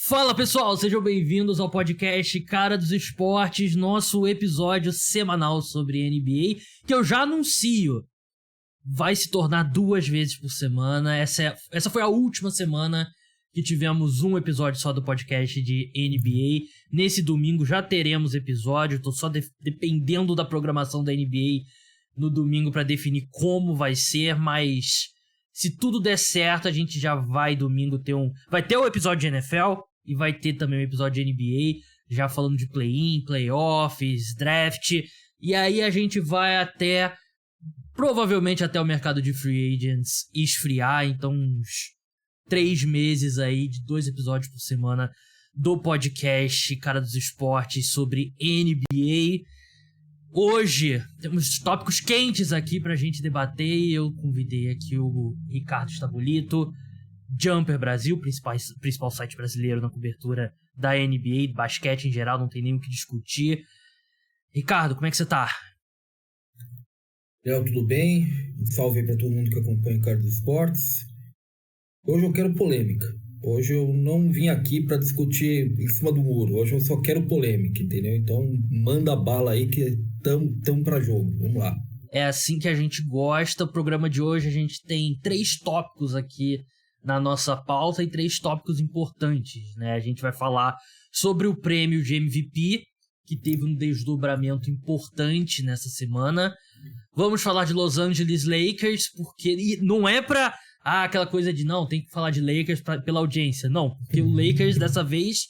Fala pessoal, sejam bem-vindos ao podcast Cara dos Esportes, nosso episódio semanal sobre NBA, que eu já anuncio, vai se tornar 2 vezes por semana. Essa foi a última semana que tivemos um episódio só do podcast de NBA. Nesse domingo já teremos episódio, tô só dependendo da programação da NBA no domingo para definir como vai ser, mas se tudo der certo, a gente já vai domingo ter vai ter o episódio de NFL e vai ter também um episódio de NBA, já falando de play-in, playoffs, draft, e aí a gente vai provavelmente até o mercado de free agents esfriar, então uns 3 meses aí de 2 episódios por semana do podcast Cara dos Esportes sobre NBA. Hoje temos tópicos quentes aqui pra gente debater e eu convidei aqui o Ricardo Stabolito, Jumper Brasil, principal site brasileiro na cobertura da NBA, de basquete em geral, não tem nem o que discutir. Ricardo, como é que você tá? Léo, tudo bem? Um salve aí pra todo mundo que acompanha o Cara dos Esportes. Hoje eu quero polêmica. Hoje eu não vim aqui pra discutir em cima do muro. Hoje eu só quero polêmica, entendeu? Então manda bala aí que tamo pra jogo. Vamos lá. É assim que a gente gosta. O programa de hoje a gente tem 3 tópicos aqui na nossa pauta e 3 tópicos importantes, né? A gente vai falar sobre o prêmio de MVP, que teve um desdobramento importante nessa semana. Vamos falar de Los Angeles Lakers, porque não é pra aquela coisa de não, tem que falar de Lakers pela audiência. Não, porque o Lakers dessa vez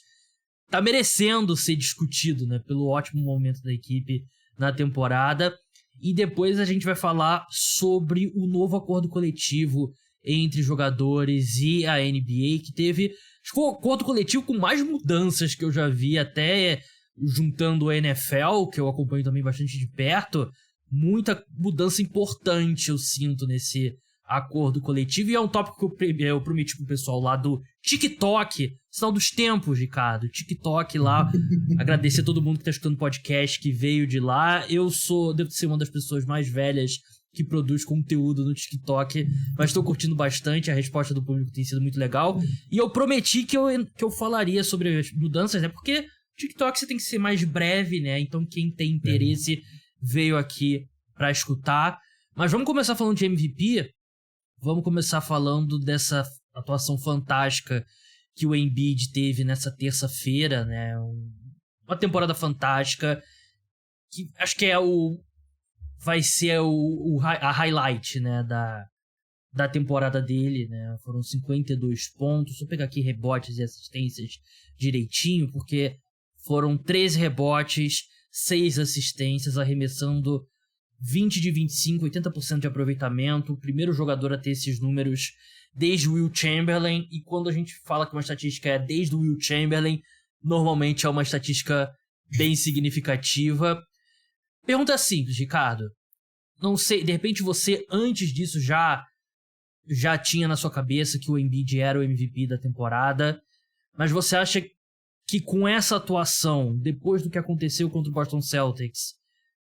tá merecendo ser discutido, né? Pelo ótimo momento da equipe na temporada. E depois a gente vai falar sobre o novo acordo coletivo entre jogadores e a NBA, que teve o acordo coletivo com mais mudanças que eu já vi, até juntando a NFL, que eu acompanho também bastante de perto. Muita mudança importante eu sinto nesse acordo coletivo, e é um tópico que eu prometi pro pessoal lá do TikTok, sinal dos tempos, Ricardo, TikTok lá, agradecer a todo mundo que tá escutando o podcast, que veio de lá. Devo ser uma das pessoas mais velhas que produz conteúdo no TikTok, mas estou curtindo bastante, a resposta do público tem sido muito legal, e eu prometi que eu falaria sobre as mudanças, né, porque TikTok você tem que ser mais breve, né, então quem tem interesse veio aqui pra escutar. Mas vamos começar falando de MVP, vamos começar falando dessa atuação fantástica que o Embiid teve nessa terça-feira, né, uma temporada fantástica, que acho que vai ser a highlight, né, da temporada dele, né? Foram 52 pontos. Deixa eu pegar aqui rebotes e assistências direitinho, porque foram 13 rebotes, 6 assistências, arremessando 20 de 25, 80% de aproveitamento. O primeiro jogador a ter esses números desde o Will Chamberlain. E quando a gente fala que uma estatística é desde o Will Chamberlain, normalmente é uma estatística bem significativa. Pergunta simples, Ricardo. Não sei, de repente você, antes disso, já tinha na sua cabeça que o Embiid era o MVP da temporada, mas você acha que com essa atuação, depois do que aconteceu contra o Boston Celtics,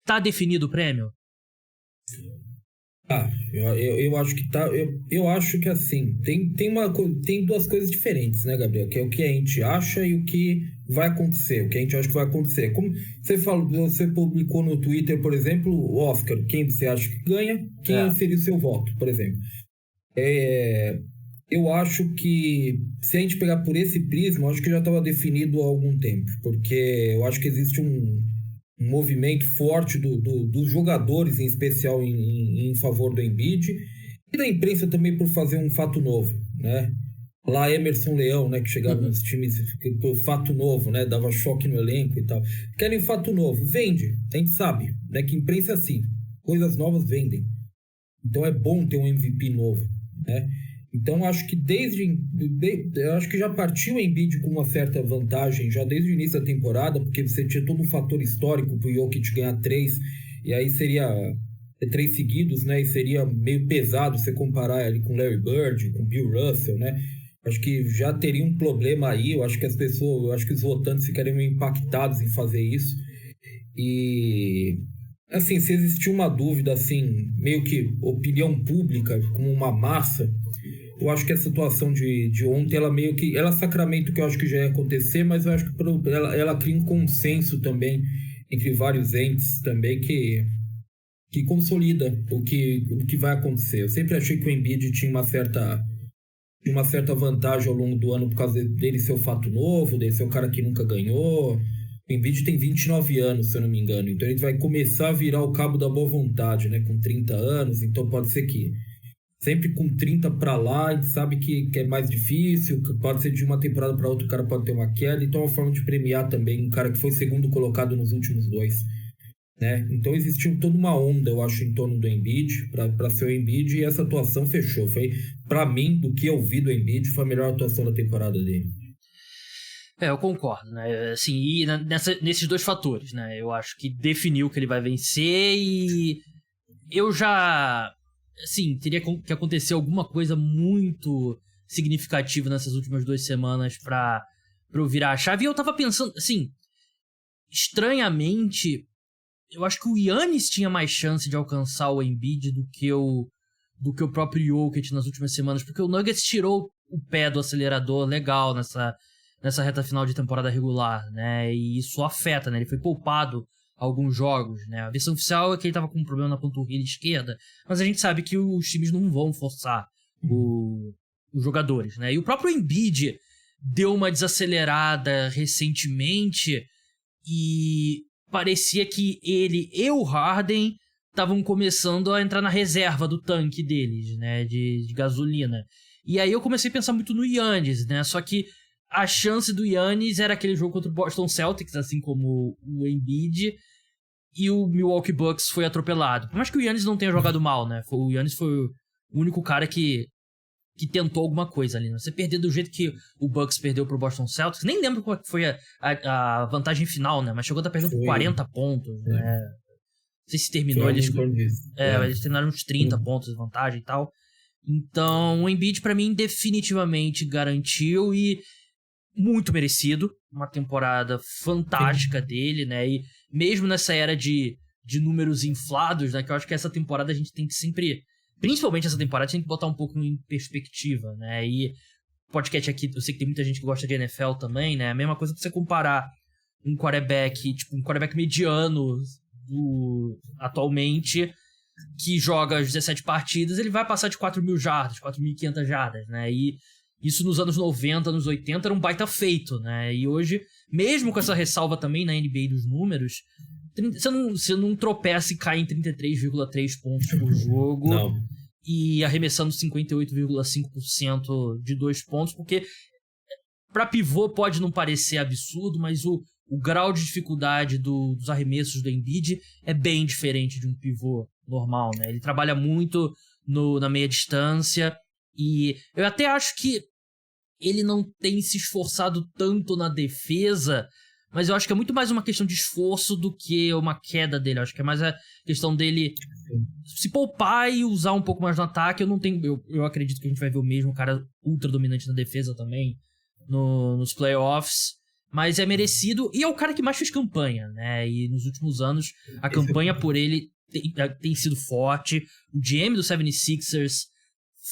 tá definido o prêmio? Eu acho que tá. Eu acho que assim, tem 2 coisas diferentes, né, Gabriel? Que é o que a gente acha e o que vai acontecer, o que a gente acha que vai acontecer. Como você publicou no Twitter, por exemplo, o Oscar, quem você acha que ganha, quem seria o seu voto, por exemplo. Eu acho que, se a gente pegar por esse prisma, eu acho que já estava definido há algum tempo, porque eu acho que existe um movimento forte dos jogadores, em especial em favor do Embiid, e da imprensa também por fazer um fato novo, né? Lá Emerson Leão, né, que chegava nos times por fato novo, né, dava choque no elenco e tal. Querem fato novo, vende, a gente sabe, né, que imprensa é assim, coisas novas vendem. Então é bom ter um MVP novo, né? Então acho que eu acho que já partiu o Embiid com uma certa vantagem já desde o início da temporada, porque você tinha todo um fator histórico pro Jokic ganhar 3, e aí seria 3 seguidos, né? E seria meio pesado você comparar ele com Larry Bird, com Bill Russell, né? Acho que já teria um problema aí, eu acho que os votantes ficariam meio impactados em fazer isso. E assim, se existir uma dúvida assim, meio que opinião pública, como uma massa, eu acho que a situação de ontem, ela meio que... Ela sacramenta o que eu acho que já ia acontecer, mas eu acho que ela cria um consenso também entre vários entes também que consolida o que vai acontecer. Eu sempre achei que o Embiid tinha uma certa vantagem ao longo do ano por causa dele ser o fato novo, dele ser o cara que nunca ganhou. O Embiid tem 29 anos, se eu não me engano, então ele vai começar a virar o cabo da boa vontade, né, com 30 anos, então pode ser que sempre com 30 para lá, a gente sabe que é mais difícil, que pode ser de uma temporada para outra, o cara pode ter uma queda, então é uma forma de premiar também um cara que foi segundo colocado nos últimos 2. Né? Então existiu toda uma onda, eu acho, em torno do Embiid, para ser o Embiid, e essa atuação fechou. Foi, para mim, do que eu vi do Embiid, foi a melhor atuação da temporada dele. Eu concordo, né? Assim, e nesses 2 fatores, né? Eu acho que definiu que ele vai vencer e eu já, assim, teria que acontecer alguma coisa muito significativa nessas últimas 2 semanas pra eu virar a chave. E eu tava pensando, assim, estranhamente, eu acho que o Giannis tinha mais chance de alcançar o Embiid do que o próprio Jokic nas últimas semanas, porque o Nuggets tirou o pé do acelerador legal nessa reta final de temporada regular, né? E isso afeta, né? Ele foi poupado alguns jogos, né? A versão oficial é que ele tava com um problema na panturrilha esquerda, mas a gente sabe que os times não vão forçar os jogadores, né? E o próprio Embiid deu uma desacelerada recentemente e parecia que ele e o Harden estavam começando a entrar na reserva do tanque deles, né, de gasolina. E aí eu comecei a pensar muito no Giannis, né, só que a chance do Giannis era aquele jogo contra o Boston Celtics, assim como o Embiid, e o Milwaukee Bucks foi atropelado. Por mais que o Giannis não tenha jogado mal, né, o Giannis foi o único cara que tentou alguma coisa ali, né? Você perder do jeito que o Bucks perdeu pro Boston Celtics, nem lembro qual foi a vantagem final, né? Mas chegou a estar perdendo por 40 pontos, né? Não sei se terminou, eles terminaram uns 30 pontos de vantagem e tal. Então, o Embiid, pra mim, definitivamente garantiu e muito merecido. Uma temporada fantástica dele, né? E mesmo nessa era de números inflados, né? Que eu acho que essa temporada a gente tem que sempre... Principalmente essa temporada, tem que botar um pouco em perspectiva, né? E podcast aqui, eu sei que tem muita gente que gosta de NFL também, né? A mesma coisa que você comparar um quarterback mediano atualmente, que joga as 17 partidas, ele vai passar de 4.000 jardas, 4.500 jardas, né? E isso nos anos 90, anos 80 era um baita feito, né? E hoje, mesmo com essa ressalva também na NBA dos números, você não tropeça e cai em 33,3 pontos por jogo. Não. E arremessando 58,5% de 2 pontos, porque para pivô pode não parecer absurdo, mas o grau de dificuldade dos arremessos do Embiid é bem diferente de um pivô normal, né? Ele trabalha muito na meia distância e eu até acho que ele não tem se esforçado tanto na defesa, mas eu acho que é muito mais uma questão de esforço do que uma queda dele. Eu acho que é mais a questão dele se poupar e usar um pouco mais no ataque. Eu acredito que a gente vai ver o mesmo cara ultra dominante na defesa também nos playoffs, mas é merecido e é o cara que mais fez campanha, né? E nos últimos anos a campanha por ele tem sido forte. O GM do 76ers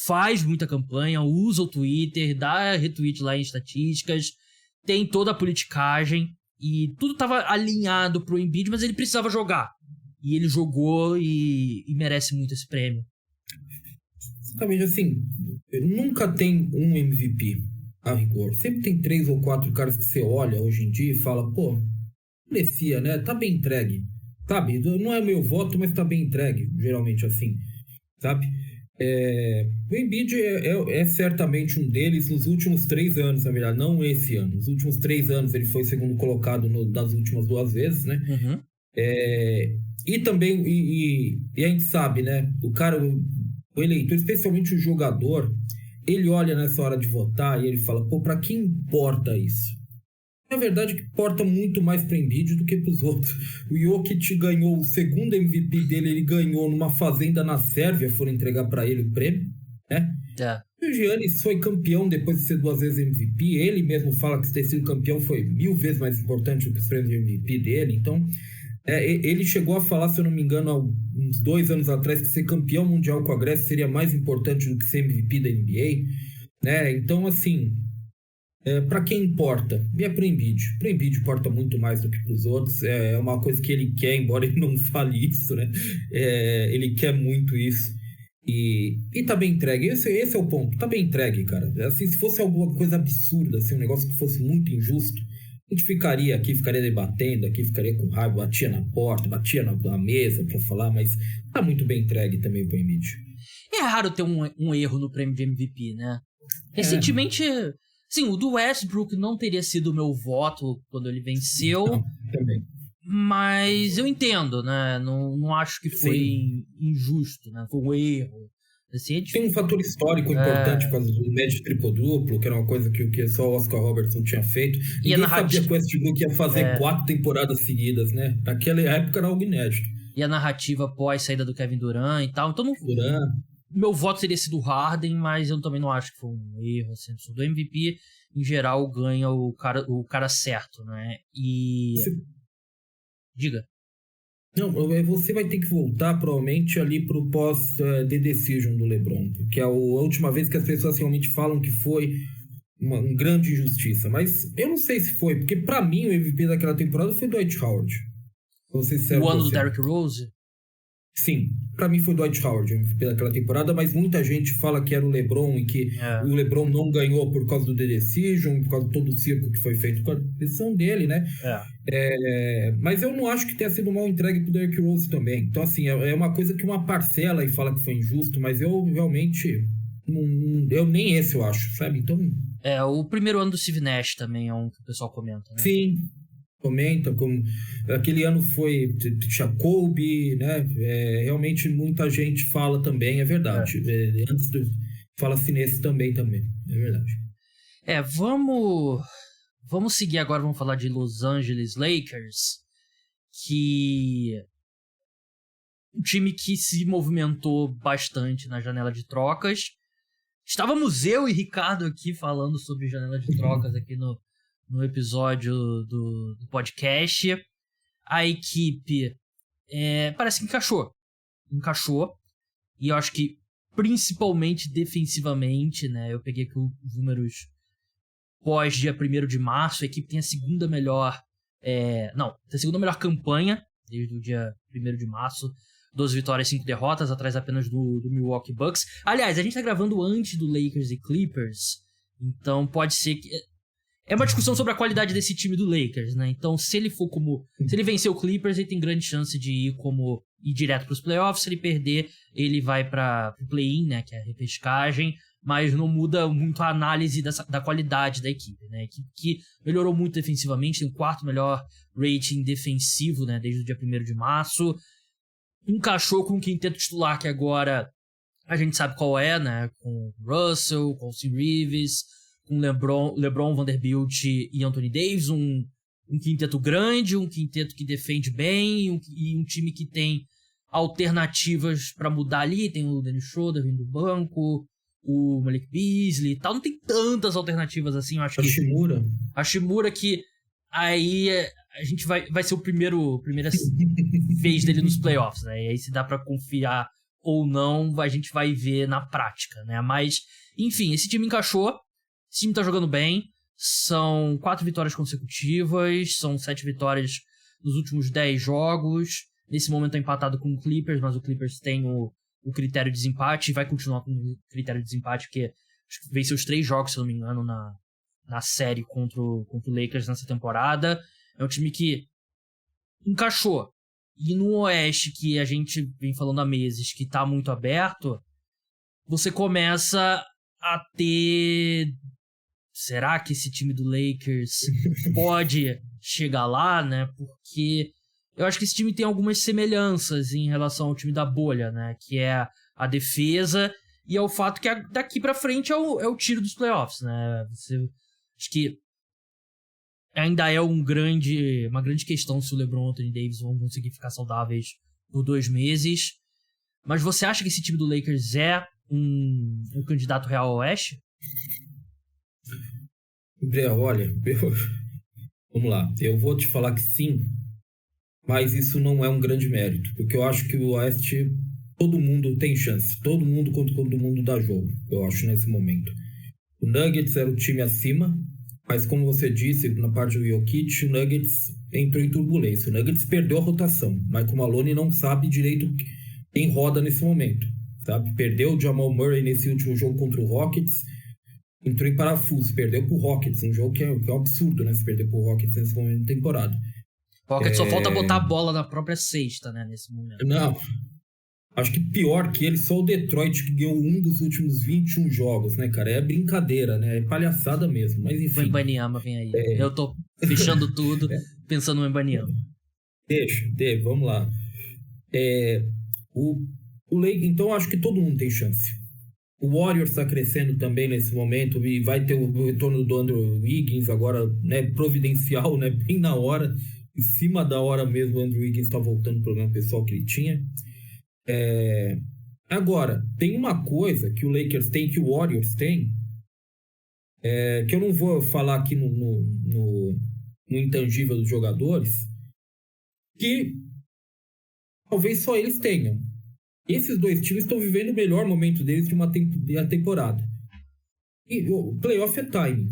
faz muita campanha, usa o Twitter, dá retweet lá em estatísticas, tem toda a politicagem. E tudo tava alinhado pro Embiid, mas ele precisava jogar. E ele jogou e merece muito esse prêmio. Exatamente, assim, nunca tem um MVP a rigor. Sempre tem 3 ou 4 caras que você olha hoje em dia e fala, pô, merecia, né? Tá bem entregue. Sabe? Não é meu voto, mas tá bem entregue. Geralmente assim, sabe? O Embiid é certamente um deles nos últimos 3 anos, na verdade, não esse ano. Nos últimos 3 anos ele foi segundo colocado das últimas 2 vezes, né? Uhum. E também, e a gente sabe, né? O cara, o eleitor, especialmente o jogador, ele olha nessa hora de votar e ele fala, pô, pra quem importa isso? Na verdade, que importa muito mais para o Embiid do que para os outros. O Jokic ganhou o segundo MVP dele, ele ganhou numa fazenda na Sérvia, foram entregar para ele o prêmio, né? E o Giannis foi campeão depois de ser 2 vezes MVP. Ele mesmo fala que ter sido campeão foi 1000 vezes mais importante do que os prêmios de MVP dele. Então, Ele chegou a falar, se eu não me engano, há uns 2 anos atrás, que ser campeão mundial com a Grécia seria mais importante do que ser MVP da NBA, né? Então, assim, para quem importa? E é pro Embiid. Pro Embiid importa muito mais do que para os outros. É uma coisa que ele quer, embora ele não fale isso, né? Ele quer muito isso. E tá bem entregue. Esse é o ponto. Tá bem entregue, cara. Assim, se fosse alguma coisa absurda, assim, um negócio que fosse muito injusto, a gente ficaria aqui, ficaria debatendo aqui, ficaria com raiva, batia na porta, batia na mesa para falar, mas tá muito bem entregue também pro Embiid. É raro ter um erro no prêmio de MVP, né? Recentemente, sim, o do Westbrook não teria sido o meu voto quando ele venceu. Não, também. Mas eu entendo, né? Não acho que foi injusto, né? Foi um erro. Assim, tem um fator histórico importante por causa do médio triplo-duplo, que era uma coisa que só o Oscar Robertson tinha feito. E ninguém sabia que o Westbrook ia fazer 4 temporadas seguidas, né? Naquela época era algo inédito. E a narrativa pós-saída do Kevin Durant e tal. Então, meu voto teria sido Harden, mas eu também não acho que foi um erro. Assim, do MVP, em geral, ganha o cara certo, né? Diga. Não, você vai ter que voltar provavelmente ali pro pós-The Decision do LeBron, que é a última vez que as pessoas realmente falam que foi uma grande injustiça. Mas eu não sei se foi, porque pra mim o MVP daquela temporada foi Dwight Howard. O ano do Derrick Rose? Sim, pra mim foi Dwight Howard o MVP daquela temporada, mas muita gente fala que era o LeBron e que o LeBron não ganhou por causa do The Decision, por causa de todo o circo que foi feito com a decisão dele, né? Mas eu não acho que tenha sido mal entregue pro Derrick Rose também. Então, assim, é uma coisa que uma parcela e fala que foi injusto, mas eu realmente eu nem esse eu acho, sabe? Então... o primeiro ano do Steve Nash também é um que o pessoal comenta, né? Sim, comenta como aquele ano foi Jacoby, né? Realmente muita gente fala também, é verdade. Antes fala-se nesse também, é verdade. Vamos seguir agora, vamos falar de Los Angeles Lakers, que um time que se movimentou bastante na janela de trocas. Estávamos eu e Ricardo aqui falando sobre janela de trocas aqui no episódio do podcast. A equipe parece que encaixou, e eu acho que principalmente defensivamente, né? Eu peguei aqui os números pós dia 1º de março. A equipe tem a segunda melhor campanha desde o dia 1º de março. 12 vitórias, 5 derrotas, atrás apenas do Milwaukee Bucks. Aliás, a gente tá gravando antes do Lakers e Clippers, então pode ser que... É uma discussão sobre a qualidade desse time do Lakers, né? Então, se ele vencer o Clippers, ele tem grande chance de ir direto pros playoffs. Se ele perder, ele vai pro play-in, né? Que é a repescagem. Mas não muda muito a análise da qualidade da equipe, né? A equipe que melhorou muito defensivamente, tem o 4º melhor rating defensivo, né? Desde o dia 1º de março. Encaixou com o quinteto titular, que agora a gente sabe qual é, né? Com Russell, com Austin Reeves, com LeBron, Vanderbilt e Anthony Davis, um quinteto grande, um quinteto que defende bem e um time que tem alternativas para mudar ali. Tem o Dennis Schroeder vindo do banco, o Malik Beasley e tal. Não tem tantas alternativas assim, eu acho. A Shimura que aí a gente vai ser primeira vez dele nos playoffs, né? E aí se dá para confiar ou não, a gente vai ver na prática, né? Mas, enfim, esse time encaixou. Esse time tá jogando bem. São 4 vitórias consecutivas. São 7 vitórias nos últimos 10 jogos. Nesse momento tá empatado com o Clippers, mas o Clippers tem o critério de desempate. E vai continuar com o critério de desempate, porque venceu os 3 jogos, se eu não me engano, na série contra o Lakers nessa temporada. É um time que encaixou. E no Oeste, que a gente vem falando há meses, que tá muito aberto, você começa a ter... Será que esse time do Lakers pode chegar lá, né? Porque eu acho que esse time tem algumas semelhanças em relação ao time da bolha, né? Que é a defesa e é o fato que daqui pra frente é o tiro dos playoffs, né? Acho que ainda é uma grande questão se o LeBron e o Anthony Davis vão conseguir ficar saudáveis por 2 meses. Mas você acha que esse time do Lakers é um candidato real ao Oeste? Olha, vamos lá. Eu vou te falar que sim, mas isso não é um grande mérito, porque eu acho que o Oeste, todo mundo tem chance, todo mundo contra todo mundo dá jogo, eu acho, nesse momento. O Nuggets era o time acima, mas como você disse, na parte do Jokic, o Nuggets entrou em turbulência. O Nuggets perdeu a rotação. Michael Maloney não sabe direito quem roda nesse momento, sabe? Perdeu o Jamal Murray nesse último jogo contra o Rockets, entrou em parafuso, perdeu pro Rockets, um jogo que é um absurdo, né? Se perder pro Rockets nesse momento da temporada. O Rockets só falta botar a bola na própria cesta, né? Nesse momento. Não. Acho que pior que ele, só o Detroit, que ganhou um dos últimos 21 jogos, né, cara? É brincadeira, né? É palhaçada mesmo, mas enfim. O Wembanyama vem aí. Eu tô fechando tudo, pensando no Wembanyama. Deixa, vamos lá. O Lakers, então, acho que todo mundo tem chance. O Warriors está crescendo também nesse momento e vai ter o retorno do Andrew Wiggins agora, né, providencial, né, bem na hora, em cima da hora mesmo. O Andrew Wiggins está voltando ao problema pessoal que ele tinha. Agora, tem uma coisa que o Lakers tem, que o Warriors tem, que eu não vou falar aqui no intangível dos jogadores, que talvez só eles tenham. Esses dois times estão vivendo o melhor momento deles de uma temporada. E o playoff é timing.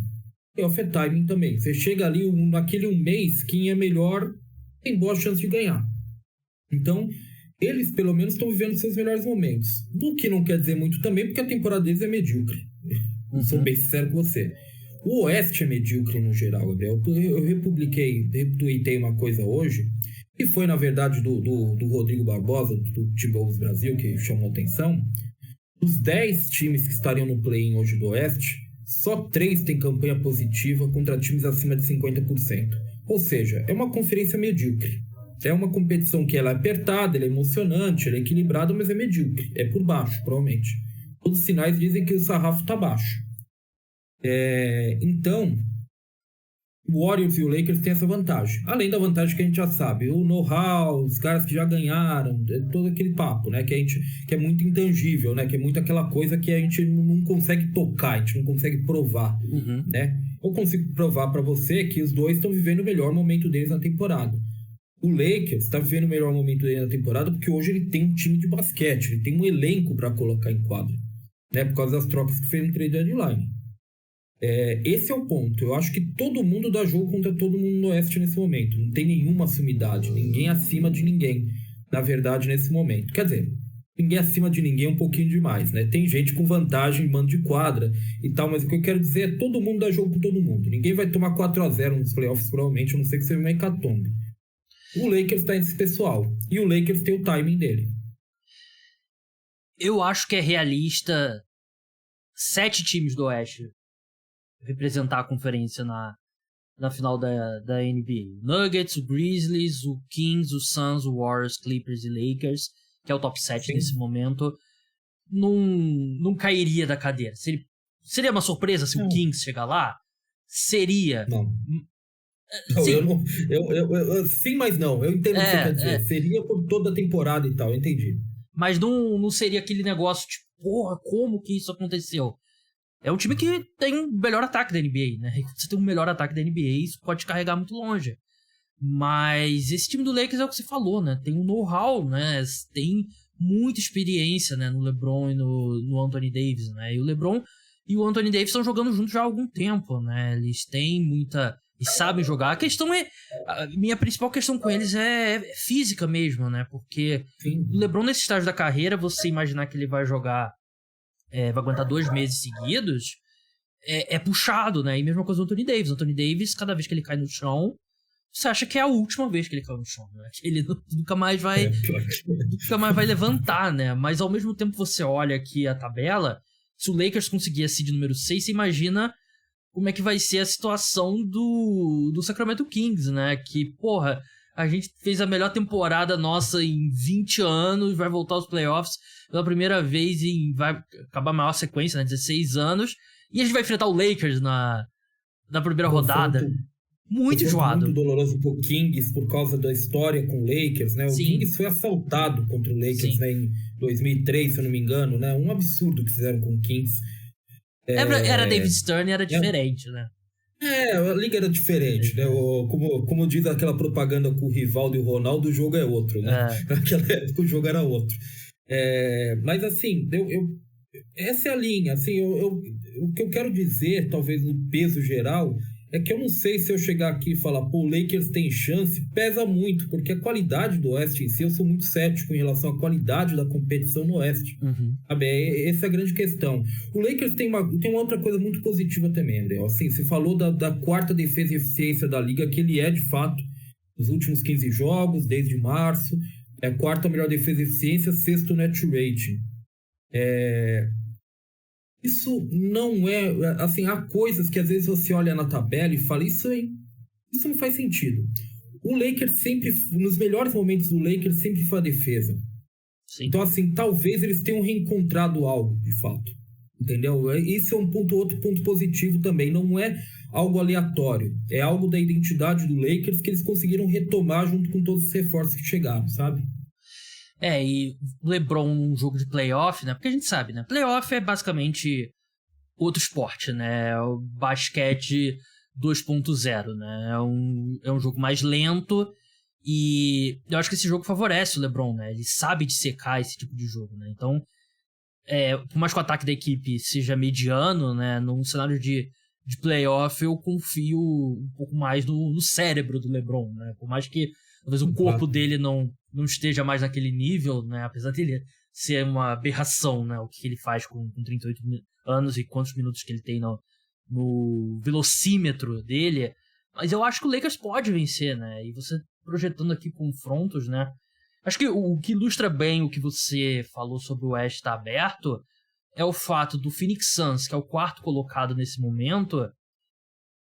Playoff é timing também. Você chega ali naquele um mês, quem é melhor tem boa chance de ganhar. Então, eles pelo menos estão vivendo seus melhores momentos. O que não quer dizer muito também, porque a temporada deles é medíocre. Sou bem sincero com você. O Oeste é medíocre no geral, Gabriel. Eu retuitei uma coisa hoje, que foi, na verdade, do Rodrigo Barbosa, do Timberwolves Brasil, que chamou atenção. Dos 10 times que estariam no play-in hoje do Oeste, só 3 têm campanha positiva contra times acima de 50%. Ou seja, é uma conferência medíocre. É uma competição que ela é apertada, ela é emocionante, ela é equilibrada, mas é medíocre. É por baixo, provavelmente. Todos os sinais dizem que o sarrafo está baixo. Então, o Warriors e o Lakers têm essa vantagem. Além da vantagem que a gente já sabe, o know-how, os caras que já ganharam, todo aquele papo, né? Que é muito intangível, né? Que é muito aquela coisa que a gente não consegue tocar, a gente não consegue provar, né? Eu consigo provar para você que os dois estão vivendo o melhor momento deles na temporada. O Lakers está vivendo o melhor momento dele na temporada porque hoje ele tem um time de basquete, ele tem um elenco para colocar em quadra, né? Por causa das trocas que fez no trade deadline. Esse é o ponto. Eu acho que todo mundo dá jogo contra todo mundo no Oeste nesse momento. Não tem nenhuma sumidade, ninguém acima de ninguém, na verdade, nesse momento. Quer dizer, ninguém acima de ninguém é um pouquinho demais, né? Tem gente com vantagem em mando de quadra e tal, mas o que eu quero dizer é todo mundo dá jogo com todo mundo. Ninguém vai tomar 4-0 nos playoffs, provavelmente, a não ser que seja uma hecatombe. O Lakers tá nesse pessoal. E o Lakers tem o timing dele. Eu acho que é realista 7 times do Oeste representar a conferência na final da NBA. O Nuggets, o Grizzlies, o Kings, o Suns, o Warriors, Clippers e Lakers, que é o top 7 nesse momento, não cairia da cadeira. Seria uma surpresa se o Kings chegar lá? Seria. Não. Sim, mas não. Eu entendo o que você quer dizer. Seria por toda a temporada e tal, eu entendi. Mas não seria aquele negócio tipo, porra, como que isso aconteceu? É um time que tem o melhor ataque da NBA, né? E quando você tem o melhor ataque da NBA, isso pode te carregar muito longe. Mas esse time do Lakers é o que você falou, né? Tem um know-how, né? Tem muita experiência, né? No LeBron e no Anthony Davis, né? E o LeBron e o Anthony Davis estão jogando juntos já há algum tempo, né? Eles têm muita... e sabem jogar. A questão a minha principal questão com eles é física mesmo, né? Porque o LeBron, nesse estágio da carreira, você imaginar que ele vai jogar... vai aguentar 2 meses seguidos, é puxado, né? E mesma coisa do Anthony Davis. O Anthony Davis, cada vez que ele cai no chão, você acha que é a última vez que ele cai no chão, né? Que ele nunca mais vai levantar, né? Mas ao mesmo tempo você olha aqui a tabela, se o Lakers conseguir a seed número 6, você imagina como é que vai ser a situação do Sacramento Kings, né? Que, porra, a gente fez a melhor temporada nossa em 20 anos, vai voltar aos playoffs pela primeira vez e vai acabar a maior sequência, né? 16 anos. E a gente vai enfrentar o Lakers na primeira rodada. Muito enjoado. Muito doloroso pro Kings por causa da história com o Lakers, né? O Kings foi assaltado contra o Lakers, né, em 2003, se eu não me engano, né? Um absurdo que fizeram com o Kings. Era David Stern e era diferente, né? A liga era diferente, né? Como diz aquela propaganda com o Rivaldo e o Ronaldo, o jogo é outro, né? Naquela época o jogo era outro. Mas assim, essa é a linha. Assim, o que eu quero dizer, talvez no peso geral, é que eu não sei se eu chegar aqui e falar, pô, o Lakers tem chance, pesa muito, porque a qualidade do Oeste em si, eu sou muito cético em relação à qualidade da competição no Oeste. Sabe? Essa é a grande questão. O Lakers tem uma outra coisa muito positiva também, André. Assim, você falou da quarta defesa e eficiência da liga, que ele é, de fato, nos últimos 15 jogos, desde março, é a quarta melhor defesa e eficiência, sexto net rating. Isso não é... Assim, há coisas que às vezes você olha na tabela e fala, isso não faz sentido. O Lakers sempre, nos melhores momentos do Lakers, sempre foi a defesa. Sim. Então, assim, talvez eles tenham reencontrado algo, de fato. Entendeu? Isso é outro ponto positivo também. Não é algo aleatório. É algo da identidade do Lakers que eles conseguiram retomar junto com todos os reforços que chegaram, sabe? E o LeBron num jogo de playoff, né? Porque a gente sabe, né? Playoff é basicamente outro esporte, né? É o basquete 2.0, né? É um jogo mais lento e eu acho que esse jogo favorece o LeBron, né? Ele sabe dissecar esse tipo de jogo, né? Então, por mais que o ataque da equipe seja mediano, né? Num cenário de playoff, eu confio um pouco mais no cérebro do LeBron, né? Por mais que talvez o corpo dele não esteja mais naquele nível, né? Apesar dele ser uma aberração, né? O que ele faz com 38 anos e quantos minutos que ele tem no velocímetro dele. Mas eu acho que o Lakers pode vencer, né? E você projetando aqui confrontos, né? Acho que o que ilustra bem o que você falou sobre o Oeste estar aberto é o fato do Phoenix Suns, que é o quarto colocado nesse momento,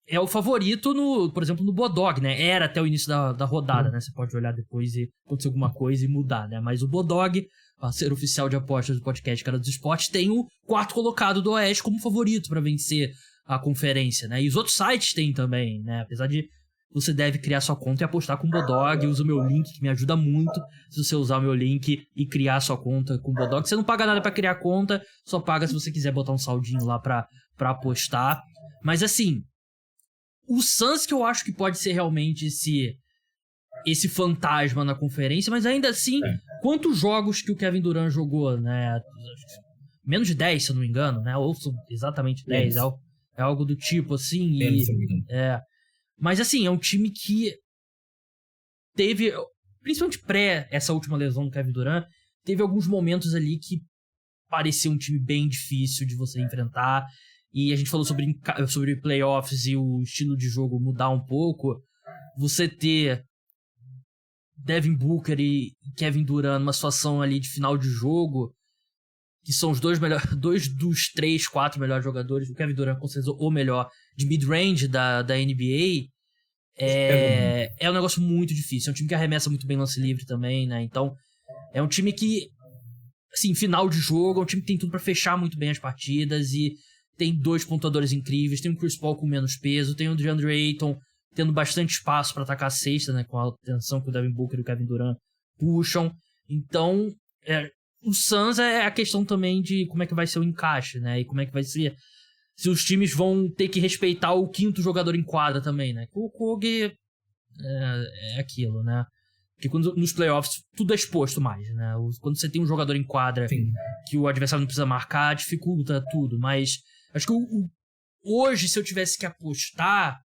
é o favorito, por exemplo, no Bodog, né? Era até o início da rodada, né? Você pode olhar depois e acontecer alguma coisa e mudar, né? Mas o Bodog, parceiro oficial de apostas do podcast Cara dos Esportes, tem o quarto colocado do Oeste como favorito para vencer a conferência, né? E os outros sites têm também, né? Apesar de você deve criar sua conta e apostar com o Bodog. Usa o meu link, que me ajuda muito se você usar o meu link e criar sua conta com o Bodog. Você não paga nada para criar conta, só paga se você quiser botar um saldinho lá pra apostar. Mas assim, o Suns que eu acho que pode ser realmente esse fantasma na conferência, mas ainda assim, quantos jogos que o Kevin Durant jogou, né? Menos de 10, se eu não me engano, né? Ou exatamente 10, é algo do tipo, assim. Mas assim, é um time que teve, principalmente essa última lesão do Kevin Durant, teve alguns momentos ali que parecia um time bem difícil de você enfrentar. E a gente falou sobre playoffs e o estilo de jogo mudar um pouco. Você ter Devin Booker e Kevin Durant numa situação ali de final de jogo, que são os dois dos 3, 4 melhores jogadores, o Kevin Durant com certeza o melhor de mid-range da NBA, é um negócio muito difícil. É um time que arremessa muito bem lance livre também, né? Então, é um time que, assim, final de jogo, é um time que tem tudo pra fechar muito bem as partidas e tem 2 pontuadores incríveis, tem o Chris Paul com menos peso, tem o DeAndre Ayton tendo bastante espaço pra atacar a cesta, né? Com a atenção que o Devin Booker e o Kevin Durant puxam. Então, o Suns é a questão também de como é que vai ser o encaixe, né? E como é que vai ser se os times vão ter que respeitar o quinto jogador em quadra também, né? O Kogi é aquilo, né? Porque nos playoffs tudo é exposto mais, né? Quando você tem um jogador em quadra que o adversário não precisa marcar, dificulta tudo. Mas acho que hoje, se eu tivesse que apostar,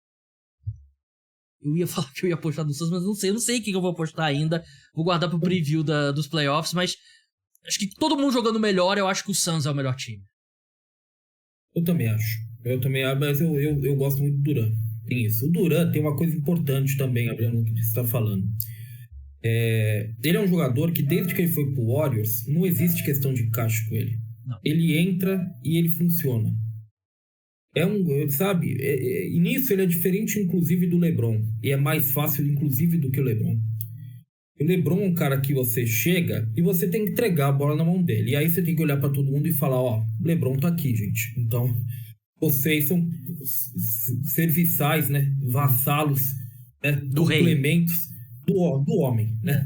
eu ia falar que eu ia apostar no Suns, mas eu não sei o que eu vou apostar ainda. Vou guardar pro preview dos playoffs, mas acho que todo mundo jogando melhor, eu acho que o Suns é o melhor time. Eu também acho, mas eu gosto muito do Durant. Tem isso. O Durant tem uma coisa importante também, Adriano, que você está falando. Ele é um jogador que desde que ele foi pro Warriors, não existe questão de encaixe com ele. Não. Ele entra e ele funciona. Sabe, e nisso ele é diferente inclusive do LeBron. E é mais fácil inclusive do que o LeBron. O LeBron é um cara que você chega e você tem que entregar a bola na mão dele. E aí você tem que olhar pra todo mundo e falar, ó, o LeBron tá aqui, gente. Então, vocês são serviçais, né? Vassalos, né? Do complementos do homem, né?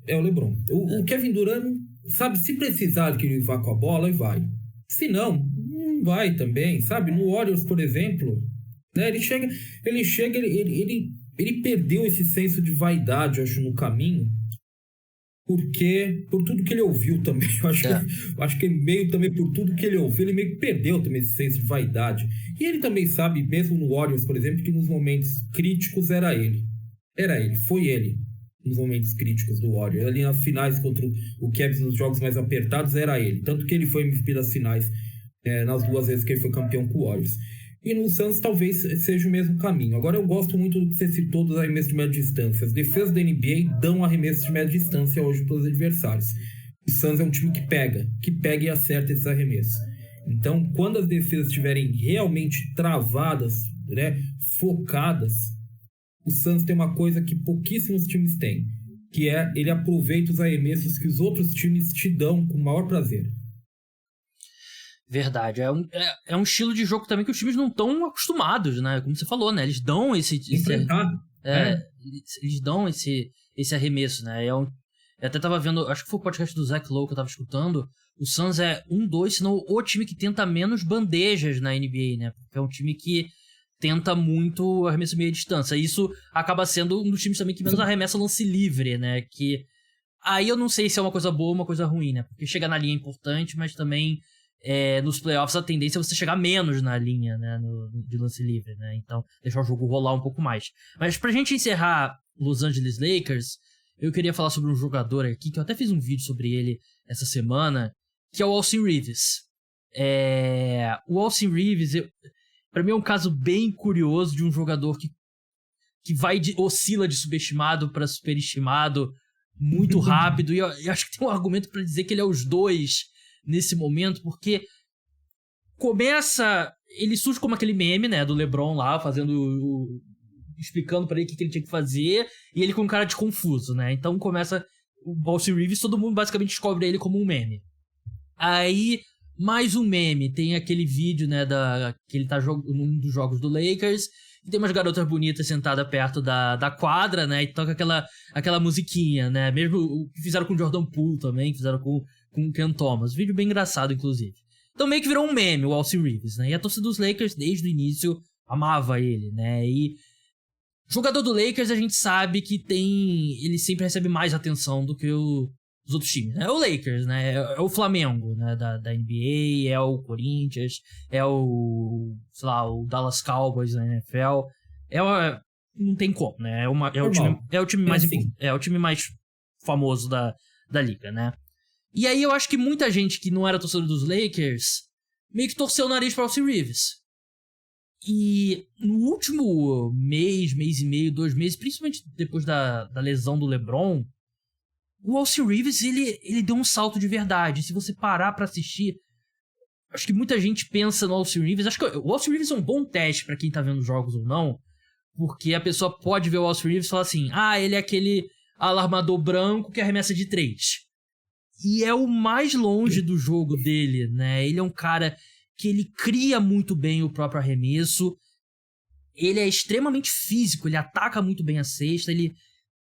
É o LeBron. O Kevin Durant, sabe, se precisar que ele vá com a bola, ele vai. Se não não vai também, sabe? No Warriors, por exemplo, né? Ele perdeu esse senso de vaidade, eu acho, no caminho, porque por tudo que ele ouviu também, eu acho que meio também por tudo que ele ouviu, ele meio que perdeu também esse senso de vaidade. E ele também sabe, mesmo no Warriors, por exemplo, que nos momentos críticos era ele, foi ele. Nos momentos críticos do Warriors, ali nas finais contra o Cavs, nos jogos mais apertados, era ele. Tanto que ele foi MVP das finais nas 2 vezes que ele foi campeão com o Warriors. E no Suns talvez seja o mesmo caminho. Agora eu gosto muito do que você citou dos arremessos de média distância. As defesas da NBA dão arremessos de média distância hoje para os adversários. O Suns é um time que pega e acerta esses arremessos. Então, quando as defesas estiverem realmente travadas, né, focadas, o Suns tem uma coisa que pouquíssimos times têm, que é ele aproveita os arremessos que os outros times te dão com o maior prazer. Verdade. É um estilo de jogo também que os times não estão acostumados, né? Como você falou, né? Eles dão eles dão esse arremesso, né? Eu até tava vendo, acho que foi o podcast do Zach Lowe que eu tava escutando. O Suns é 1-2, se não o time que tenta menos bandejas na NBA, né? Porque é um time que tenta muito arremesso meia distância. Isso acaba sendo um dos times também que menos arremessa lance livre, né? Que aí eu não sei se é uma coisa boa ou uma coisa ruim, né? Porque chegar na linha é importante, mas também nos playoffs a tendência é você chegar menos na linha, né? De lance livre, né? Então deixar o jogo rolar um pouco mais. Mas pra gente encerrar Los Angeles Lakers, eu queria falar sobre um jogador aqui, que eu até fiz um vídeo sobre ele essa semana, que é o Austin Reeves. O Austin Reeves, pra mim é um caso bem curioso de um jogador que oscila de subestimado para superestimado muito rápido. E eu acho que tem um argumento para dizer que ele é os dois nesse momento, porque ele surge como aquele meme, né, do LeBron lá, explicando pra ele o que ele tinha que fazer, e ele com cara de confuso, né? Então começa o Austin Reeves, todo mundo basicamente descobre ele como um meme. Aí, mais um meme, tem aquele vídeo, né, que ele tá num dos jogos do Lakers, e tem umas garotas bonitas sentadas perto da quadra, né, e toca aquela musiquinha, né, mesmo o que fizeram com o Jordan Poole também, que fizeram com o Ken Thomas, vídeo bem engraçado, inclusive. Então meio que virou um meme o Austin Reeves, né, e a torcida dos Lakers, desde o início, amava ele, né, e jogador do Lakers, a gente sabe que ele sempre recebe mais atenção do que os outros times, né? É o Lakers, né? É o Flamengo, né? Da NBA, é o Corinthians, é o Dallas Cowboys da NFL. Não tem como, né? É o time mais famoso da liga, né? E aí eu acho que muita gente que não era torcedor dos Lakers meio que torceu o nariz para o Austin Reeves. E no último mês e meio, 2 meses, principalmente depois da lesão do LeBron, o Austin Reeves, ele deu um salto de verdade. Se você parar pra assistir, acho que muita gente pensa no Austin Reeves. Acho que o Austin Reeves é um bom teste pra quem tá vendo jogos ou não, porque a pessoa pode ver o Austin Reeves e falar assim, ele é aquele alarmador branco que arremessa de 3. E é o mais longe do jogo dele, né? Ele é um cara que ele cria muito bem o próprio arremesso, ele é extremamente físico, ele ataca muito bem a cesta, ele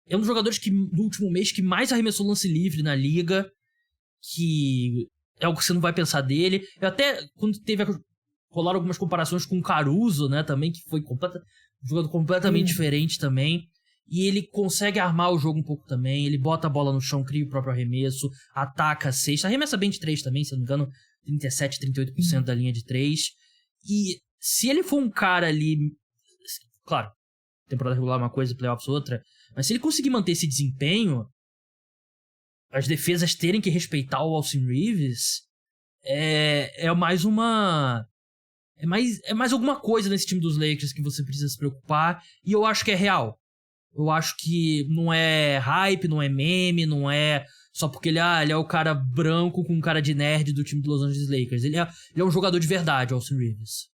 é um dos jogadores que, no último mês, que mais arremessou lance livre na liga, que é algo que você não vai pensar dele. Eu até, quando rolaram algumas comparações com o Caruso, né, também, que foi um jogador completamente diferente também, e ele consegue armar o jogo um pouco também, ele bota a bola no chão, cria o próprio arremesso, ataca a cesta, arremessa bem de 3 também, se não me engano, 37, 38% da linha de 3. E se ele for um cara ali, claro, temporada regular uma coisa, playoffs outra, mas se ele conseguir manter esse desempenho, as defesas terem que respeitar o Austin Reeves, é mais alguma coisa nesse time dos Lakers que você precisa se preocupar, e eu acho que é real. Eu acho que não é hype, não é meme, não é só porque ele é o cara branco com cara de nerd do time do Los Angeles Lakers. Ele é um jogador de verdade, Austin Reeves.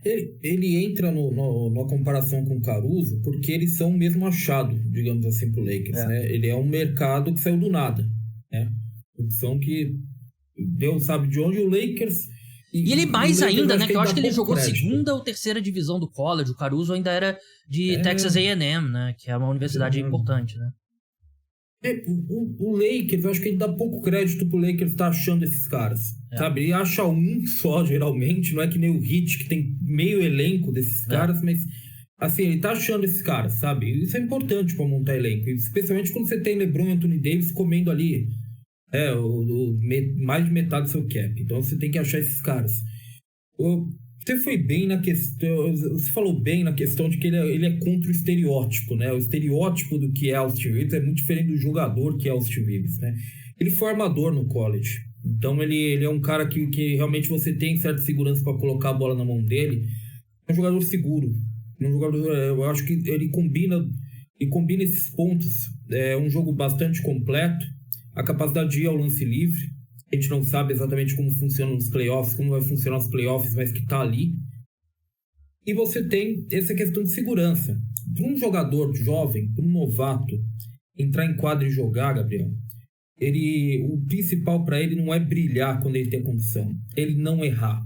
Ele entra na comparação com o Caruso porque eles são o mesmo achado, digamos assim, pro Lakers, né? Ele é um mercado que saiu do nada, né? Opção que Deus sabe de onde o Lakers... E ele mais ainda, né? Que eu acho que ele jogou segunda ou terceira divisão do college. O Caruso ainda era de Texas A&M, né? Que é uma universidade importante, né? O Lakers, eu acho que ele dá pouco crédito pro Lakers estar achando esses caras, sabe? Ele acha um só, geralmente, não é que nem o Heat, que tem meio elenco desses caras, mas, assim, ele tá achando esses caras, sabe? Isso é importante pra montar elenco, especialmente quando você tem LeBron e Anthony Davis comendo ali mais de metade do seu cap. Então você tem que achar esses caras. Você foi bem na questão. Você falou bem na questão de que ele é contra o estereótipo, né? O estereótipo do que é Austin Reeves é muito diferente do jogador que é Austin Reeves, né? Ele foi armador no college. Então ele é um cara que realmente você tem certa segurança para colocar a bola na mão dele. É um jogador seguro. Eu acho que ele combina esses pontos. É um jogo bastante completo. A capacidade de ir ao lance livre. A gente não sabe exatamente como funcionam os playoffs, como vai funcionar os playoffs, mas que está ali. E você tem essa questão de segurança. Para um jogador jovem, para um novato, entrar em quadra e jogar, Gabriel, o principal para ele não é brilhar quando ele tem condição, ele não errar.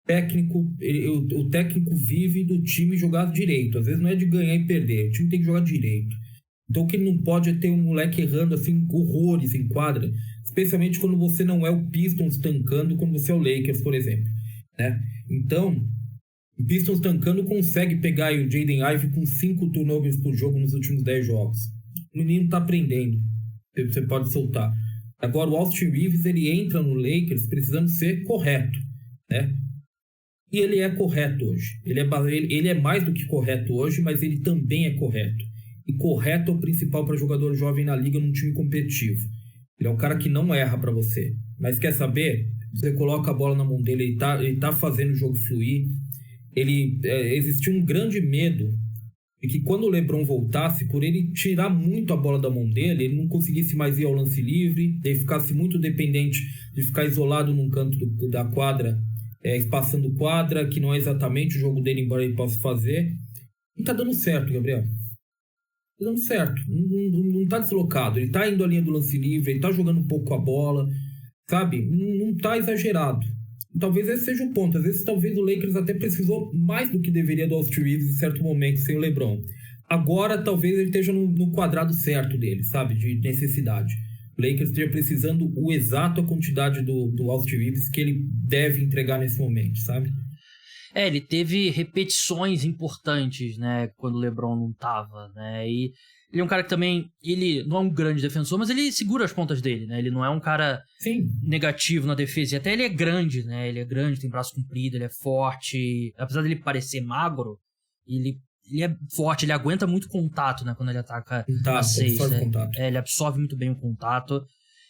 O técnico vive do time jogar direito. Às vezes não é de ganhar e perder, o time tem que jogar direito. Então o que ele não pode é ter um moleque errando assim, horrores em quadra, especialmente quando você não é o Pistons tancando, como você é o Lakers, por exemplo, né? Então, o Pistons tancando consegue pegar o Jaden Ivey com 5 turnovers por jogo nos últimos 10 jogos. O menino tá aprendendo, você pode soltar. Agora, o Austin Reeves, ele entra no Lakers precisando ser correto, né? E ele é correto hoje. Ele é mais do que correto hoje, mas ele também é correto. E correto é o principal para jogador jovem na liga num time competitivo. Ele é um cara que não erra para você. Mas quer saber? Você coloca a bola na mão dele, ele tá fazendo o jogo fluir. Existia um grande medo de que quando o LeBron voltasse, por ele tirar muito a bola da mão dele, ele não conseguisse mais ir ao lance livre, ele ficasse muito dependente de ficar isolado num canto da quadra, espaçando quadra, que não é exatamente o jogo dele, embora ele possa fazer. E tá dando certo, Gabriel. Tá dando certo, não tá deslocado, ele tá indo à linha do lance livre, ele tá jogando um pouco a bola, sabe? Não tá exagerado. Talvez esse seja o ponto. Às vezes, talvez o Lakers até precisou mais do que deveria do Austin Reeves em certo momento, sem o LeBron. Agora, talvez ele esteja no quadrado certo dele, sabe? De necessidade. O Lakers esteja precisando a exata quantidade do Austin Reeves que ele deve entregar nesse momento, sabe? Ele teve repetições importantes, né, quando o LeBron não tava, né, e ele é um cara que também, ele não é um grande defensor, mas ele segura as pontas dele, né, ele não é um cara negativo na defesa, e até ele é grande, né, ele é grande, tem braço comprido, ele é forte, apesar dele parecer magro, ele é forte, ele aguenta muito contato, né, quando ele ataca a 6, né, ele absorve muito bem o contato,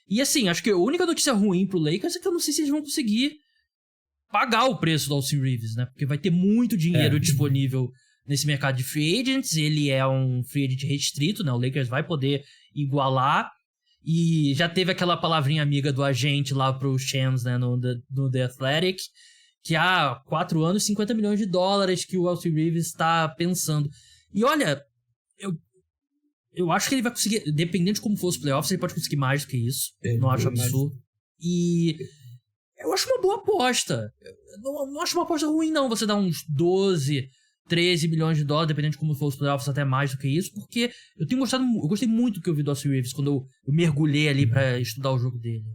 e assim, acho que a única notícia ruim pro Lakers é que eu não sei se eles vão conseguir pagar o preço do Austin Reeves, né? Porque vai ter muito dinheiro disponível nesse mercado de free agents. Ele é um free agent restrito, né? O Lakers vai poder igualar. E já teve aquela palavrinha amiga do agente lá pro Shams, né? No The Athletic. Que 4 anos, 50 milhões de dólares que o Austin Reeves está pensando. E olha, eu acho que ele vai conseguir, dependendo de como for os playoffs, ele pode conseguir mais do que isso. Não acho absurdo. E eu acho uma boa aposta. Não acho uma aposta ruim, não. Você dá uns 12, 13 milhões de dólares, dependendo de como for os playoffs, até mais do que isso, porque eu gostei muito do que eu vi do Austin Reeves quando eu mergulhei ali pra estudar o jogo dele.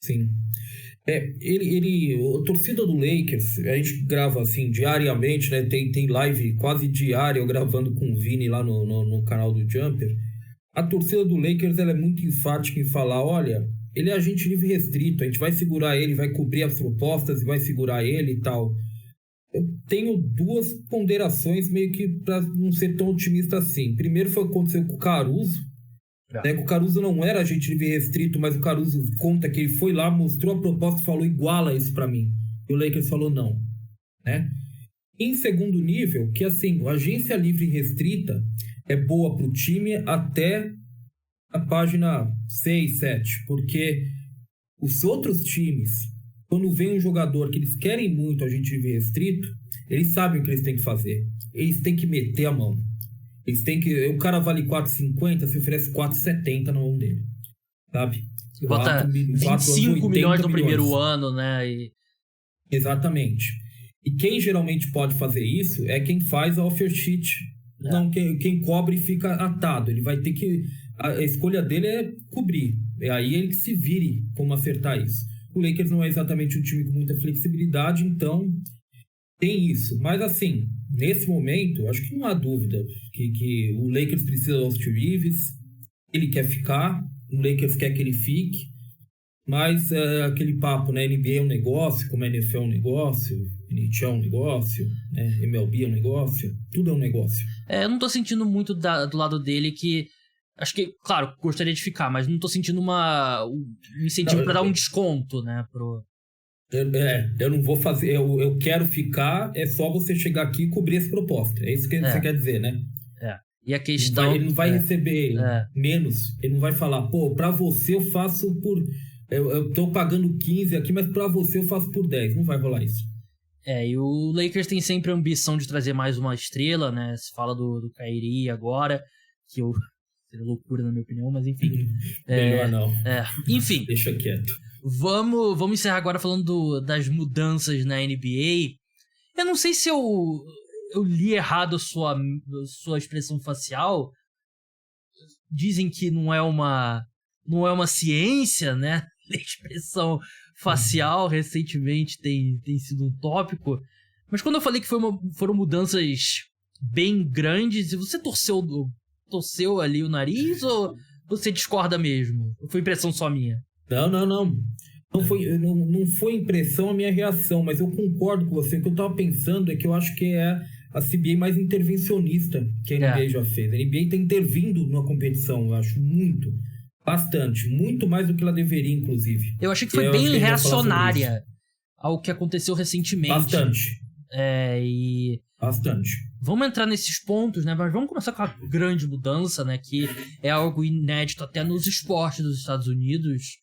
Sim. A torcida do Lakers, a gente grava assim diariamente, né? Tem live quase diária, eu gravando com o Vini lá no canal do Jumper. A torcida do Lakers, ela é muito enfática em falar, olha, ele é agente livre restrito, a gente vai segurar ele, vai cobrir as propostas e vai segurar ele e tal. Eu tenho 2 ponderações meio que para não ser tão otimista assim. Primeiro foi o que aconteceu com o Caruso, né? O Caruso não era agente livre restrito, mas o Caruso conta que ele foi lá, mostrou a proposta e falou, iguala isso para mim. E o Lakers falou não, né? Em segundo nível, que assim, a agência livre restrita é boa para o time até a página 6, 7, porque os outros times, quando vem um jogador que eles querem muito a gente ver restrito, eles sabem o que eles têm que fazer. Eles têm que meter a mão. Eles têm que... O cara vale 4,50, você oferece 4,70 na mão dele. Sabe? Bota 25 milhões no primeiro ano, né? Exatamente. E quem geralmente pode fazer isso é quem faz a offer sheet. Não, quem cobre e fica atado. Ele vai ter que a escolha dele é cobrir. É aí ele que se vire como acertar isso. O Lakers não é exatamente um time com muita flexibilidade, então tem isso. Mas assim, nesse momento, acho que não há dúvida que o Lakers precisa do Austin Reeves, ele quer ficar, o Lakers quer que ele fique, mas aquele papo, né? NBA é um negócio, como a NFL é um negócio, NHL é um negócio, né? MLB é um negócio, tudo é um negócio. Eu não tô sentindo muito do lado dele que... Acho que, claro, gostaria de ficar, mas não tô sentindo um incentivo pra dar um desconto, né? Eu não vou fazer, eu quero ficar, é só você chegar aqui e cobrir essa proposta. É isso que você quer dizer, né? E a questão... Ele não vai receber menos, ele não vai falar, pô, pra você eu faço por... Eu tô pagando 15 aqui, mas pra você eu faço por 10. Não vai rolar isso. E o Lakers tem sempre a ambição de trazer mais uma estrela, né? Se fala do Kyrie agora, que seria loucura na minha opinião, mas enfim. Melhor não. Enfim. Deixa quieto. Vamos encerrar agora falando das mudanças na NBA. Eu não sei se eu li errado a sua expressão facial. Dizem que não é uma ciência, né? A expressão facial recentemente tem sido um tópico. Mas quando eu falei que foram mudanças bem grandes, você torceu ali o nariz ou você discorda mesmo? Ou foi impressão só minha? Não. Não foi impressão a minha reação, mas eu concordo com você. O que eu tava pensando é que eu acho que é a CBA mais intervencionista que a NBA já fez. A NBA tá intervindo na competição, eu acho, bastante, muito mais do que ela deveria, inclusive. Eu achei que foi bem reacionária ao que aconteceu recentemente. Bastante. Bastante. Vamos entrar nesses pontos, né? Mas vamos começar com a grande mudança, né? Que é algo inédito até nos esportes dos Estados Unidos,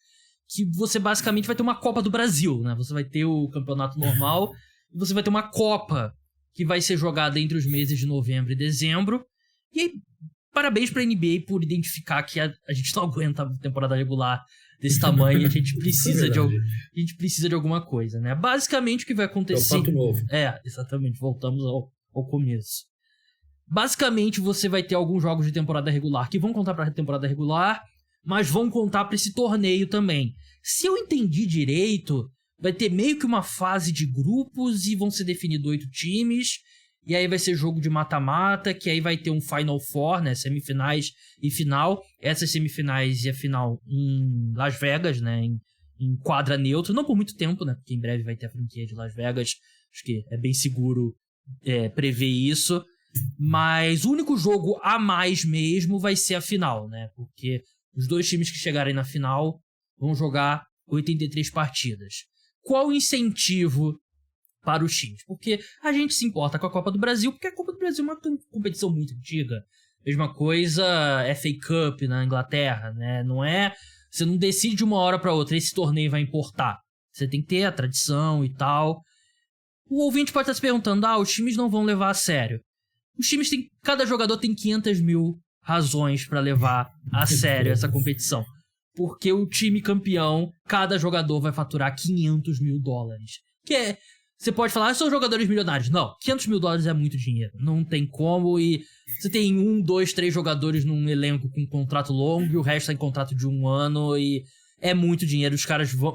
que você basicamente vai ter uma Copa do Brasil, né? Você vai ter o campeonato normal e você vai ter uma Copa que vai ser jogada entre os meses de novembro e dezembro. E aí, parabéns pra NBA por identificar que a gente não aguenta a temporada regular desse tamanho, a gente precisa de alguma coisa, né? Basicamente o que vai acontecer... É o fato novo. Exatamente, voltamos ao começo. Basicamente você vai ter alguns jogos de temporada regular que vão contar pra temporada regular, mas vão contar pra esse torneio também. Se eu entendi direito, vai ter meio que uma fase de grupos e vão ser definidos 8 times... E aí vai ser jogo de mata-mata, que aí vai ter um Final Four, né? Semifinais e final. Essas semifinais e a final em Las Vegas, né? Em quadra neutra. Não por muito tempo, né? Porque em breve vai ter a franquia de Las Vegas. Acho que é bem seguro prever isso. Mas o único jogo a mais mesmo vai ser a final, né? Porque os 2 times que chegarem na final vão jogar 83 partidas. Qual o incentivo para os times? Porque a gente se importa com a Copa do Brasil, porque a Copa do Brasil é uma competição muito antiga. Mesma coisa FA Cup na Inglaterra, né? Você não decide de uma hora para outra, esse torneio vai importar. Você tem que ter a tradição e tal. O ouvinte pode estar se perguntando, os times não vão levar a sério. Os times cada jogador tem 500 mil razões para levar a sério essa competição. Porque o time campeão, cada jogador vai faturar $500 mil. Que você pode falar, são jogadores milionários. Não, $500 mil é muito dinheiro. Não tem como. E você tem 1, 2, 3 jogadores num elenco com um contrato longo e o resto tá em contrato de 1 ano. E é muito dinheiro.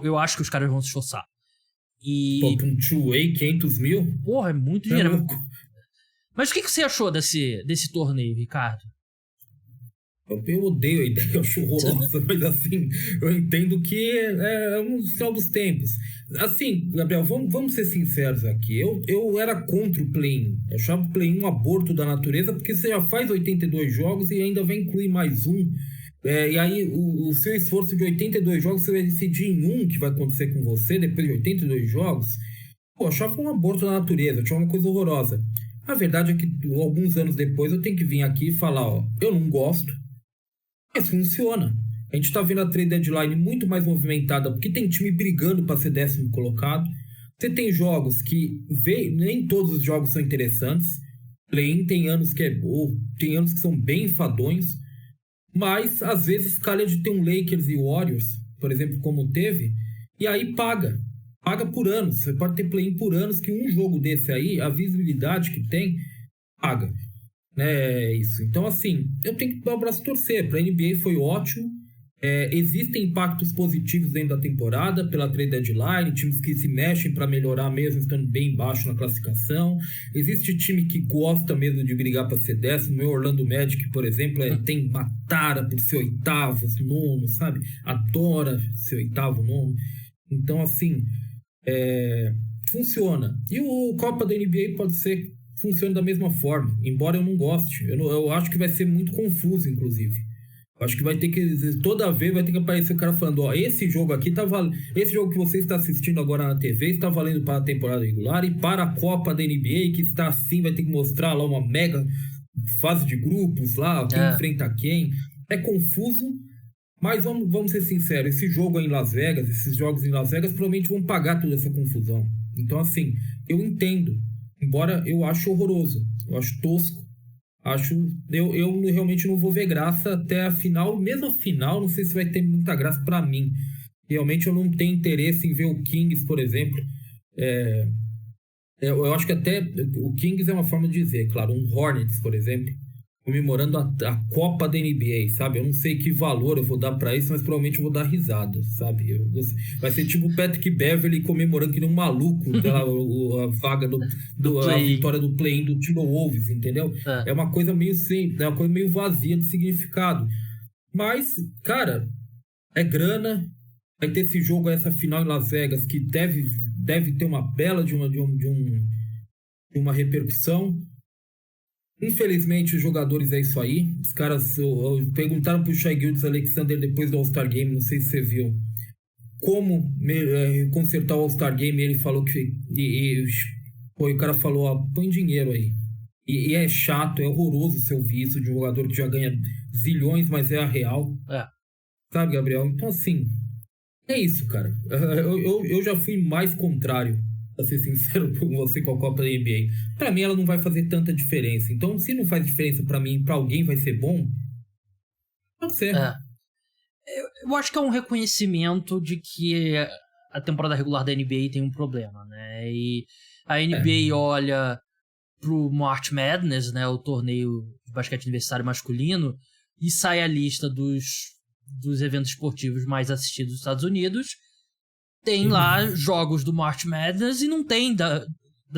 Eu acho que os caras vão se esforçar. Pô, um two-way, 500 mil? Porra, é muito dinheiro. Mas o que você achou desse torneio, Ricardo? Eu odeio a ideia, eu acho horrorosa, mas assim, eu entendo que é um sinal dos tempos. Assim, Gabriel, vamos ser sinceros aqui. Eu era contra o play-in. Eu achava o play-in um aborto da natureza, porque você já faz 82 jogos e ainda vai incluir mais um. E aí, o seu esforço de 82 jogos, você vai decidir em um que vai acontecer com você depois de 82 jogos. Pô, eu achava um aborto da natureza, eu achava uma coisa horrorosa. A verdade é que, alguns anos depois, eu tenho que vir aqui e falar, eu não gosto. Mas funciona. A gente tá vendo a trade deadline muito mais movimentada, porque tem time brigando para ser 10º colocado. Você tem jogos que nem todos os jogos são interessantes. Play-in tem anos que tem anos que são bem enfadonhos, mas às vezes calha de ter um Lakers e Warriors, por exemplo, como teve, e aí paga por anos. Você pode ter play-in por anos, que um jogo desse aí, a visibilidade que tem, paga. né? É isso. Então, assim, eu tenho que dar o braço a torcer. Para a NBA foi ótimo. Existem impactos positivos dentro da temporada pela trade deadline, times que se mexem para melhorar mesmo estando bem baixo na classificação. Existe time que gosta mesmo de brigar para ser décimo. O meu Orlando Magic, por exemplo, tem uma tara por ser oitavo, nono, sabe? Adora ser oitavo, nono. Então, assim, funciona. E o Copa da NBA pode ser que funcione da mesma forma, embora eu não goste. Eu acho que vai ser muito confuso, inclusive. Acho que vai ter que, toda vez vai ter que aparecer o cara falando, ó, esse jogo aqui tá valendo, esse jogo que você está assistindo agora na TV está valendo para a temporada regular e para a Copa da NBA, que está assim, vai ter que mostrar lá uma mega fase de grupos lá, quem enfrenta quem. É confuso, mas vamos ser sinceros, esse jogo em Las Vegas, esses jogos em Las Vegas provavelmente vão pagar toda essa confusão. Então, assim, eu entendo, embora eu acho horroroso, eu acho tosco. Eu realmente não vou ver graça até a final. Mesmo a final, não sei se vai ter muita graça para mim. Realmente eu não tenho interesse em ver o Kings, por exemplo. Eu acho que até o Kings é uma forma de dizer, claro, um Hornets, por exemplo, comemorando a Copa da NBA, sabe? Eu não sei que valor eu vou dar pra isso, mas provavelmente eu vou dar risada, sabe? Vai ser tipo o Patrick Beverley comemorando que nem um maluco a vaga a vitória do play-in do Timberwolves, entendeu? É uma coisa meio é uma coisa meio vazia de significado. Mas, cara, é grana. Vai ter esse jogo, essa final em Las Vegas, que deve ter uma bela de uma repercussão. Infelizmente, os jogadores é isso aí. Os caras perguntaram pro Shai Gilgeous-Alexander depois do All-Star Game, não sei se você viu, como consertar o All-Star Game. Ele falou que... o cara falou, ó, põe dinheiro aí. E é chato, é horroroso você ouvir isso de um jogador que já ganha zilhões, mas é a real. Sabe, Gabriel? Então, assim, é isso, cara. Eu já fui mais contrário, pra ser sincero com você, com a Copa da NBA. Pra mim, ela não vai fazer tanta diferença. Então, se não faz diferença pra mim, pra alguém vai ser bom, pode ser. Eu acho que é um reconhecimento de que a temporada regular da NBA tem um problema, né? E a NBA olha pro March Madness, né? O torneio de basquete universitário masculino, e sai a lista dos eventos esportivos mais assistidos dos Estados Unidos. Tem lá jogos do March Madness e não tem da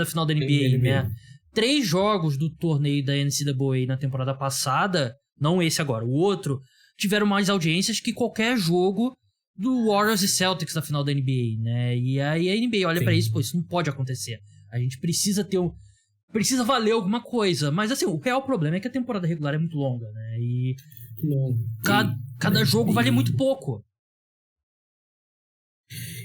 final da NBA, né? 3 jogos do torneio da NCAA na temporada passada, não esse agora, o outro, tiveram mais audiências que qualquer jogo do Warriors e Celtics na final da NBA, né? E aí a NBA olha pra isso, pô, isso não pode acontecer. A gente precisa precisa valer alguma coisa. Mas assim, o real problema é que a temporada regular é muito longa, né? E cada jogo vale muito pouco.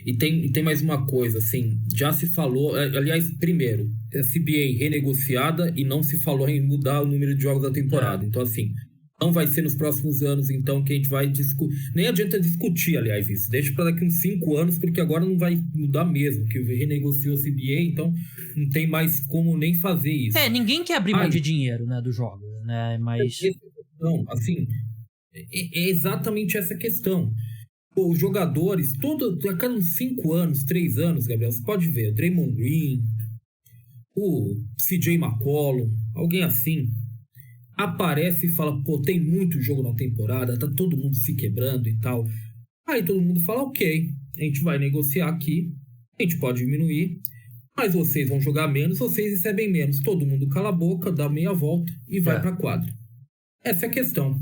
E tem mais uma coisa, assim, já se falou, aliás, primeiro, a CBA renegociada e não se falou em mudar o número de jogos da temporada. Então, assim, não vai ser nos próximos anos, então, que a gente vai discutir. Nem adianta discutir, aliás, isso. Deixa para daqui uns 5 anos, porque agora não vai mudar mesmo, que renegociou a CBA, então não tem mais como nem fazer isso. Ninguém quer abrir mão de dinheiro, né, dos jogos, né, mas... Não, assim, é exatamente essa questão. Os jogadores, a cada uns 5 anos, 3 anos, Gabriel, você pode ver, o Draymond Green, o CJ McCollum, alguém assim, aparece e fala, pô, tem muito jogo na temporada, tá todo mundo se quebrando e tal. Aí todo mundo fala, ok, a gente vai negociar aqui, a gente pode diminuir, mas vocês vão jogar menos, vocês recebem menos. Todo mundo cala a boca, dá meia volta e vai pra quadra. Essa é a questão.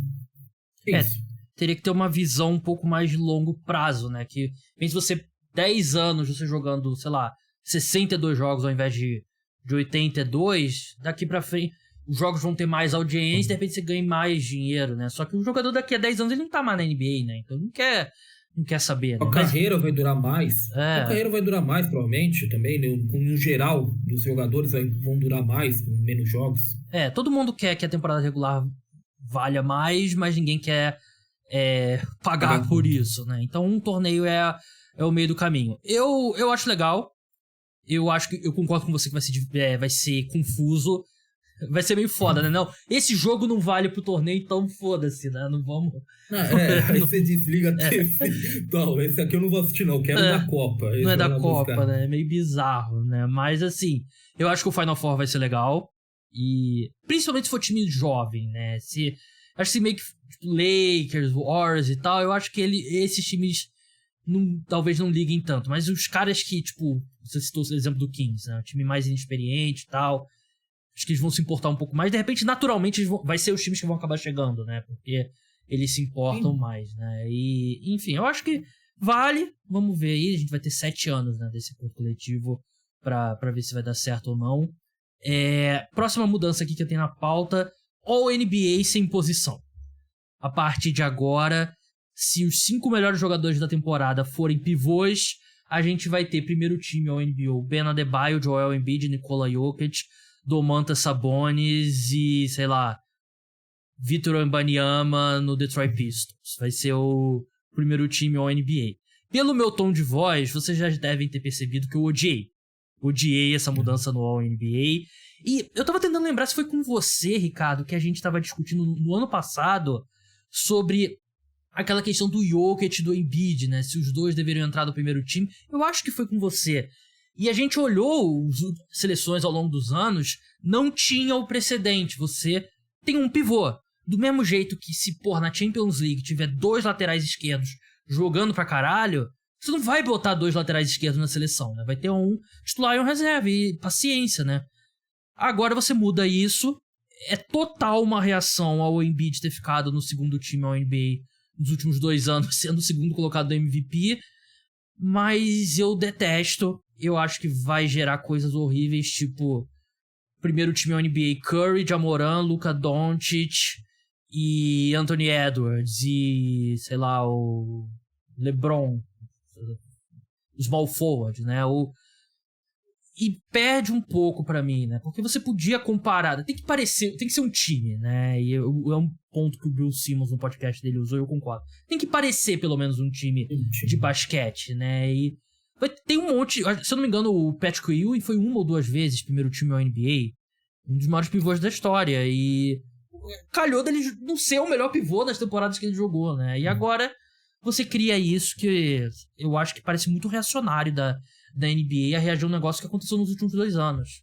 Isso. Teria que ter uma visão um pouco mais de longo prazo, né? Que, pense você 10 anos você jogando, sei lá, 62 jogos ao invés de 82, daqui pra frente os jogos vão ter mais audiência, de repente você ganha mais dinheiro, né? Só que o jogador daqui a 10 anos ele não tá mais na NBA, né? Então não quer saber, né? A carreira vai durar mais. A carreira vai durar mais, provavelmente, também. No geral, dos jogadores vão durar mais, com menos jogos. Todo mundo quer que a temporada regular valha mais, mas ninguém quer pagar por isso, né? Então um torneio é o meio do caminho. Eu acho legal. Eu acho que eu concordo com você que vai ser confuso. Vai ser meio foda, né? Não, esse jogo não vale pro torneio, então foda-se, né? Não vamos... Aí você desliga a TV. Não, esse aqui eu não vou assistir, não. Eu quero da Copa. Não é da Copa, né? É meio bizarro, né? Mas, assim, eu acho que o Final Four vai ser legal. E principalmente se for time jovem, né? Acho que meio que Lakers, Warriors e tal, eu acho que esses times talvez não liguem tanto. Mas os caras que, tipo, você citou o exemplo do Kings, né? Um time mais inexperiente e tal, acho que eles vão se importar um pouco mais. De repente, naturalmente, vai ser os times que vão acabar chegando, né? Porque eles se importam mais, né? E, enfim, eu acho que vale. Vamos ver aí. A gente vai ter 7 anos, né, desse acordo coletivo pra ver se vai dar certo ou não. Próxima mudança aqui que eu tenho na pauta: All NBA sem posição. A partir de agora, se os 5 melhores jogadores da temporada forem pivôs, a gente vai ter primeiro time All NBA: Ben Adebayo, Joel Embiid, Nikola Jokic, Domantas Sabonis e, sei lá, Victor Wembanyama no Detroit Pistons. Vai ser o primeiro time All NBA. Pelo meu tom de voz, vocês já devem ter percebido que eu odiei essa mudança no All NBA. E eu tava tentando lembrar se foi com você, Ricardo, que a gente tava discutindo no ano passado sobre aquela questão do Jokic e do Embiid, né? Se os dois deveriam entrar no primeiro time. Eu acho que foi com você. E a gente olhou as seleções ao longo dos anos, não tinha o precedente. Você tem um pivô. Do mesmo jeito que se, na Champions League tiver 2 laterais esquerdos jogando pra caralho, você não vai botar 2 laterais esquerdos na seleção, né? Vai ter um titular e um reserva, e paciência, né? Agora você muda isso. É total uma reação ao Embiid ter ficado no segundo time ao NBA nos últimos 2 anos, sendo o segundo colocado do MVP. Mas eu detesto. Eu acho que vai gerar coisas horríveis, tipo primeiro time ao NBA: Curry, Ja Morant, Luka Doncic e Anthony Edwards e, sei lá, o LeBron, o small forward, né? E perde um pouco pra mim, né? Porque você podia comparar, tem que ser um time, né? E é um ponto que o Bill Simmons no podcast dele usou, eu concordo. Tem que parecer pelo menos um time de basquete, né? E tem um monte, se eu não me engano, o Patrick Ewing foi 1 ou 2 vezes primeiro time ao NBA, um dos maiores pivôs da história, e calhou dele não ser o melhor pivô das temporadas que ele jogou, né? E agora você cria isso que eu acho que parece muito reacionário da NBA a reagir a um negócio que aconteceu nos últimos 2 anos.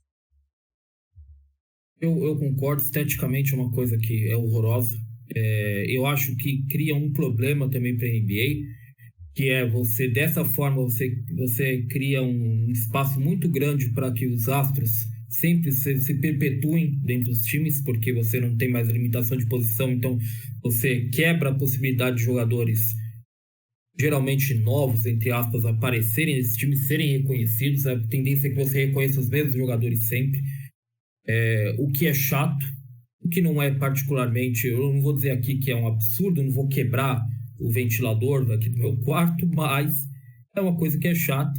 Eu concordo, esteticamente é uma coisa que é horrorosa. Eu acho que cria um problema também para a NBA, que é você, dessa forma, você cria um espaço muito grande para que os astros sempre se perpetuem dentro dos times, porque você não tem mais limitação de posição, então você quebra a possibilidade de jogadores geralmente novos, entre aspas, aparecerem nesses times, serem reconhecidos. A tendência é que você reconheça os mesmos jogadores sempre, o que é chato, o que não é particularmente, eu não vou dizer aqui que é um absurdo, não vou quebrar o ventilador aqui do meu quarto, mas é uma coisa que é chata.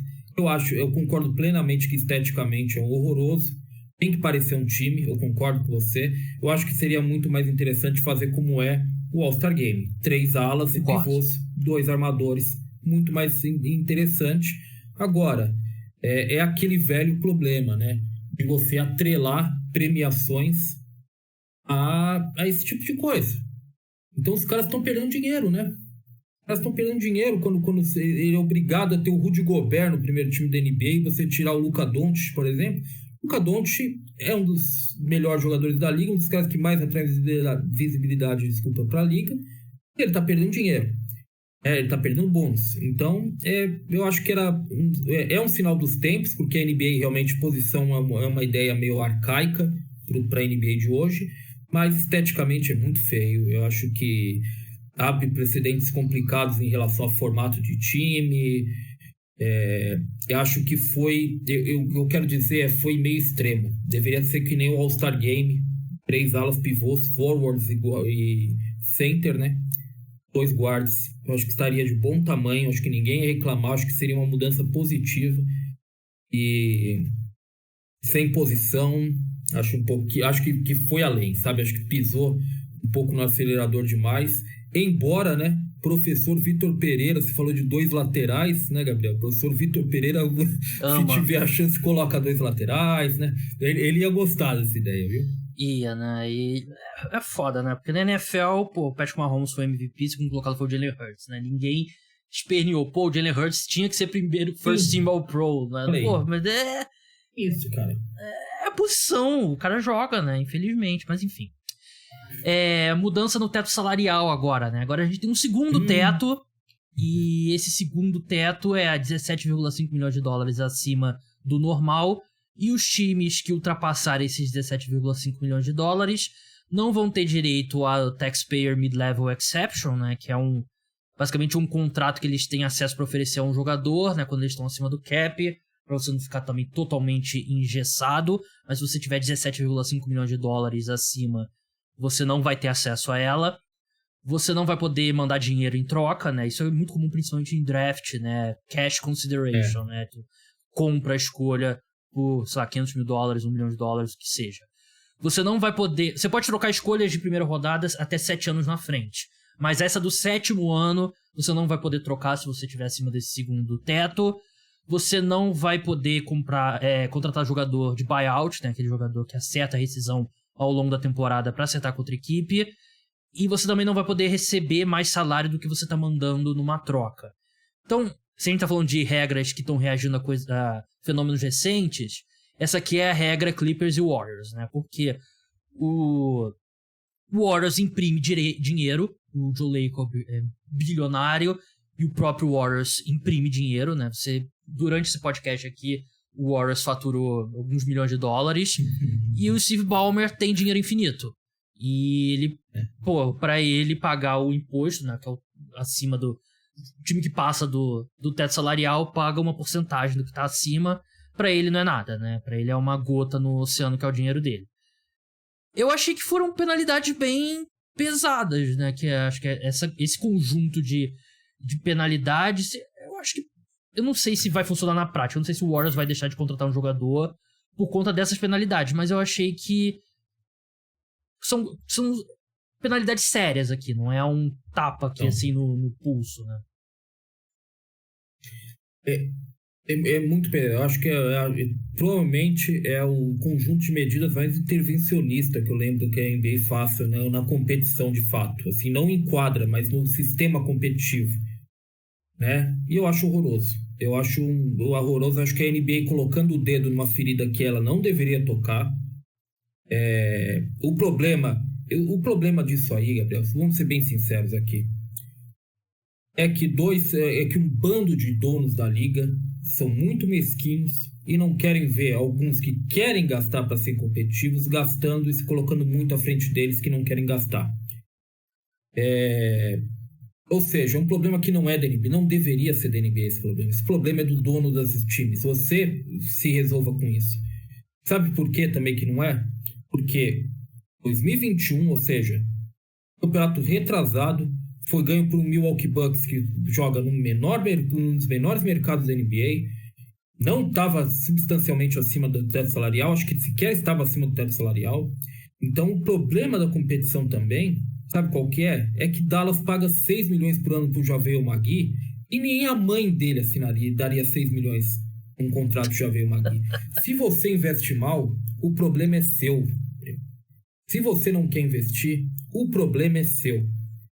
Eu concordo plenamente que esteticamente é horroroso, tem que parecer um time, eu concordo com você. Eu acho que seria muito mais interessante fazer como é o All-Star Game: 3 alas e pivôs, 2 armadores, muito mais interessante. Agora, é aquele velho problema, né, de você atrelar premiações a esse tipo de coisa. Então os caras estão perdendo dinheiro, né? Os caras estão perdendo dinheiro quando ele é obrigado a ter o Rudy Gobert no primeiro time da NBA e você tirar o Luka Doncic, por exemplo. O Luka Doncic é um dos melhores jogadores da liga, um dos caras que mais atrai visibilidade para a liga. E ele tá perdendo dinheiro. Ele tá perdendo bônus. Então, eu acho que é um sinal dos tempos, porque a NBA realmente, posição é uma ideia meio arcaica para a NBA de hoje, mas esteticamente é muito feio. Eu acho que abre precedentes complicados em relação ao formato de time. Eu acho que eu quero dizer, foi meio extremo. Deveria ser que nem o All-Star Game: 3 alas, pivôs, forwards e center, né? 2 guards. Eu acho que estaria de bom tamanho, acho que ninguém ia reclamar, acho que seria uma mudança positiva. E sem posição, acho que foi além, sabe? Acho que pisou um pouco no acelerador demais. Embora, né, professor Vitor Pereira, você falou de 2 laterais, né, Gabriel? Professor Vitor Pereira, se tiver a chance, coloca 2 laterais, né? Ele ia gostar dessa ideia, viu? Ia, né? E é foda, né? Porque na NFL, o Patrick Mahomes foi MVP, segundo colocado foi o Jalen Hurts, né? Ninguém esperneou, o Jalen Hurts tinha que ser primeiro First Team All Pro, né? Mas isso, cara. posição, o cara joga, né? Infelizmente, mas enfim. Mudança no teto salarial agora, né? Agora a gente tem um segundo teto, e esse segundo teto é a 17,5 milhões de dólares acima do normal, e os times que ultrapassarem esses 17,5 milhões de dólares não vão ter direito ao Taxpayer Mid-Level Exception, né? Que é basicamente um contrato que eles têm acesso para oferecer a um jogador, né? Quando eles estão acima do cap, para você não ficar também totalmente engessado. Mas se você tiver 17,5 milhões de dólares acima, você não vai ter acesso a ela. Você não vai poder mandar dinheiro em troca, né? Isso é muito comum, principalmente em draft, né? Cash consideration, né? Tu compra a escolha por, sei lá, 500 mil dólares, 1 milhão de dólares, o que seja. Você não vai poder... Você pode trocar escolhas de primeira rodada até 7 anos na frente. Mas essa do 7º ano, você não vai poder trocar se você estiver acima desse segundo teto. Você não vai poder contratar jogador de buyout, né? Aquele jogador que acerta a rescisão ao longo da temporada para acertar com outra equipe. E você também não vai poder receber mais salário do que você está mandando numa troca. Então, se a gente está falando de regras que estão reagindo a fenômenos recentes, essa aqui é a regra Clippers e Warriors, né? Porque o Warriors imprime dinheiro, o Joe Lacob é bilionário, e o próprio Warriors imprime dinheiro, né? Durante esse podcast aqui, o Warriors faturou alguns milhões de dólares, e o Steve Ballmer tem dinheiro infinito. E ele, pra ele pagar o imposto, né, que é acima do... O time que passa do teto salarial paga uma porcentagem do que tá acima. Pra ele não é nada, né? Pra ele é uma gota no oceano que é o dinheiro dele. Eu achei que foram penalidades bem pesadas, né? Acho que esse conjunto de penalidades, eu acho que... Eu não sei se vai funcionar na prática. Eu não sei se o Warriors vai deixar de contratar um jogador por conta dessas penalidades. Mas eu achei que são penalidades sérias aqui. Não é um tapa aqui, assim, no pulso, né? É muito... Eu acho que provavelmente é o conjunto de medidas mais intervencionista que eu lembro que a NBA faça, né, na competição de fato. Assim, não enquadra, mas no sistema competitivo, né? E eu acho horroroso. Eu acho horroroso. Acho que a NBA colocando o dedo numa ferida que ela não deveria tocar. O problema disso aí, Gabriel, vamos ser bem sinceros aqui, é que um bando de donos da liga são muito mesquinhos e não querem ver alguns que querem gastar para ser competitivos gastando e se colocando muito à frente deles que não querem gastar. Ou seja, é um problema que não é da NBA, não deveria ser da NBA esse problema. Esse problema é do dono dos times. Você se resolva com isso. Sabe por que também que não é? Porque 2021, ou seja, campeonato retrasado, foi ganho por um Milwaukee Bucks que joga num dos menores mercados da NBA, não estava substancialmente acima do teto salarial, acho que sequer estava acima do teto salarial. Então o problema da competição também, sabe qual que é? É que Dallas paga 6 milhões por ano pro JaVale McGee e nem a mãe dele assinaria e daria 6 milhões um contrato de JaVale McGee. Se você investe mal, o problema é seu. Se você não quer investir, o problema é seu.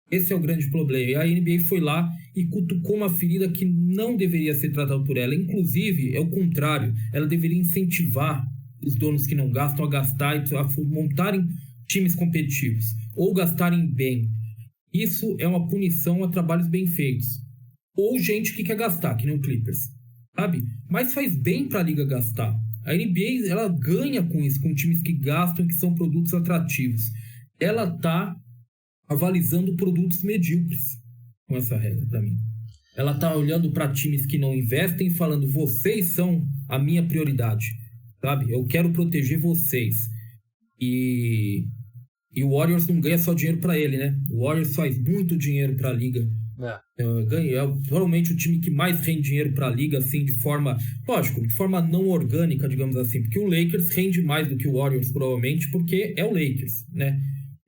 Esse é o grande problema. E a NBA foi lá e cutucou uma ferida que não deveria ser tratada por ela. Inclusive, é o contrário. Ela deveria incentivar os donos que não gastam a gastar e a montarem times competitivos. Ou gastarem bem. Isso é uma punição a trabalhos bem feitos. Ou gente que quer gastar, que nem o Clippers. Sabe? Mas faz bem para a liga gastar. A NBA, ela ganha com isso, com times que gastam, que são produtos atrativos. Ela está avalizando produtos medíocres com essa regra, para mim. Ela está olhando para times que não investem e falando, vocês são a minha prioridade, sabe? Eu quero proteger vocês. E o Warriors não ganha só dinheiro para ele, né? O Warriors faz muito dinheiro para a liga. É provavelmente o time que mais rende dinheiro para a liga, assim, de forma, lógico, de forma não orgânica, digamos assim, porque o Lakers rende mais do que o Warriors, provavelmente, porque é o Lakers, né?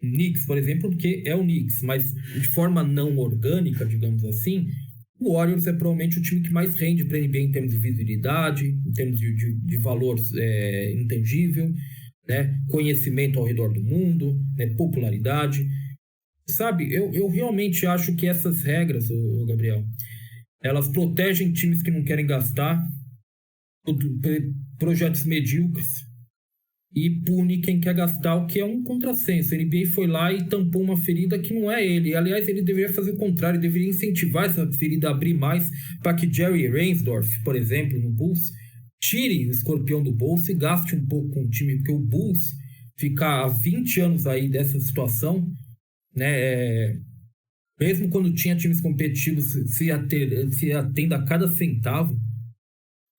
O Knicks, por exemplo, porque é o Knicks, mas de forma não orgânica, digamos assim, o Warriors é provavelmente o time que mais rende para a NBA em termos de visibilidade, em termos de valor intangível, né? Conhecimento ao redor do mundo, né? Popularidade. Sabe, eu realmente acho que essas regras, Gabriel, elas protegem times que não querem gastar, projetos medíocres, e pune quem quer gastar, o que é um contrassenso. A NBA foi lá e tampou uma ferida que não é ele. Aliás, ele deveria fazer o contrário, deveria incentivar essa ferida a abrir mais para que Jerry Reinsdorf, por exemplo, no Bulls, tire o escorpião do bolso e gaste um pouco com o time, porque o Bulls ficar há 20 anos aí dessa situação, né, mesmo quando tinha times competitivos se atendo a cada centavo,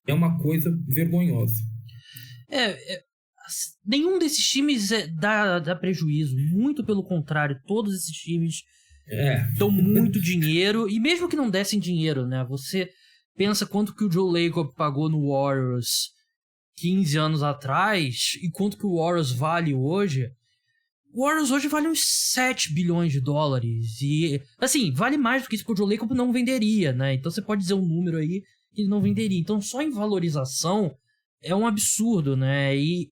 é uma coisa vergonhosa. Nenhum desses times dá prejuízo, muito pelo contrário, todos esses times dão muito dinheiro, e mesmo que não dessem dinheiro, né, você pensa quanto que o Joe Lacob pagou no Warriors 15 anos atrás e quanto que o Warriors vale hoje. O Warriors hoje vale uns 7 bilhões de dólares e, assim, vale mais do que isso, porque o Joe Lacob não venderia, né, então você pode dizer um número aí que ele não venderia, então só em valorização é um absurdo, né, e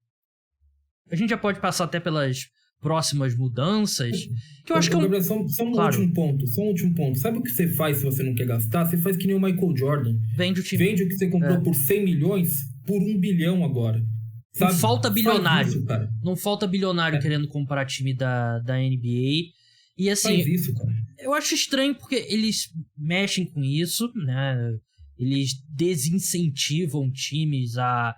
a gente já pode passar até pelas próximas mudanças, que eu acho que Gabriel, só um último ponto. Sabe o que você faz se você não quer gastar? Você faz que nem o Michael Jordan. Vende o time. Vende o que você comprou por 100 milhões por 1 bilhão agora. Sabe? Não falta bilionário. Isso, cara. Não falta bilionário querendo comprar time da NBA. E assim, faz isso, cara. Eu acho estranho porque eles mexem com isso, né? Eles desincentivam times a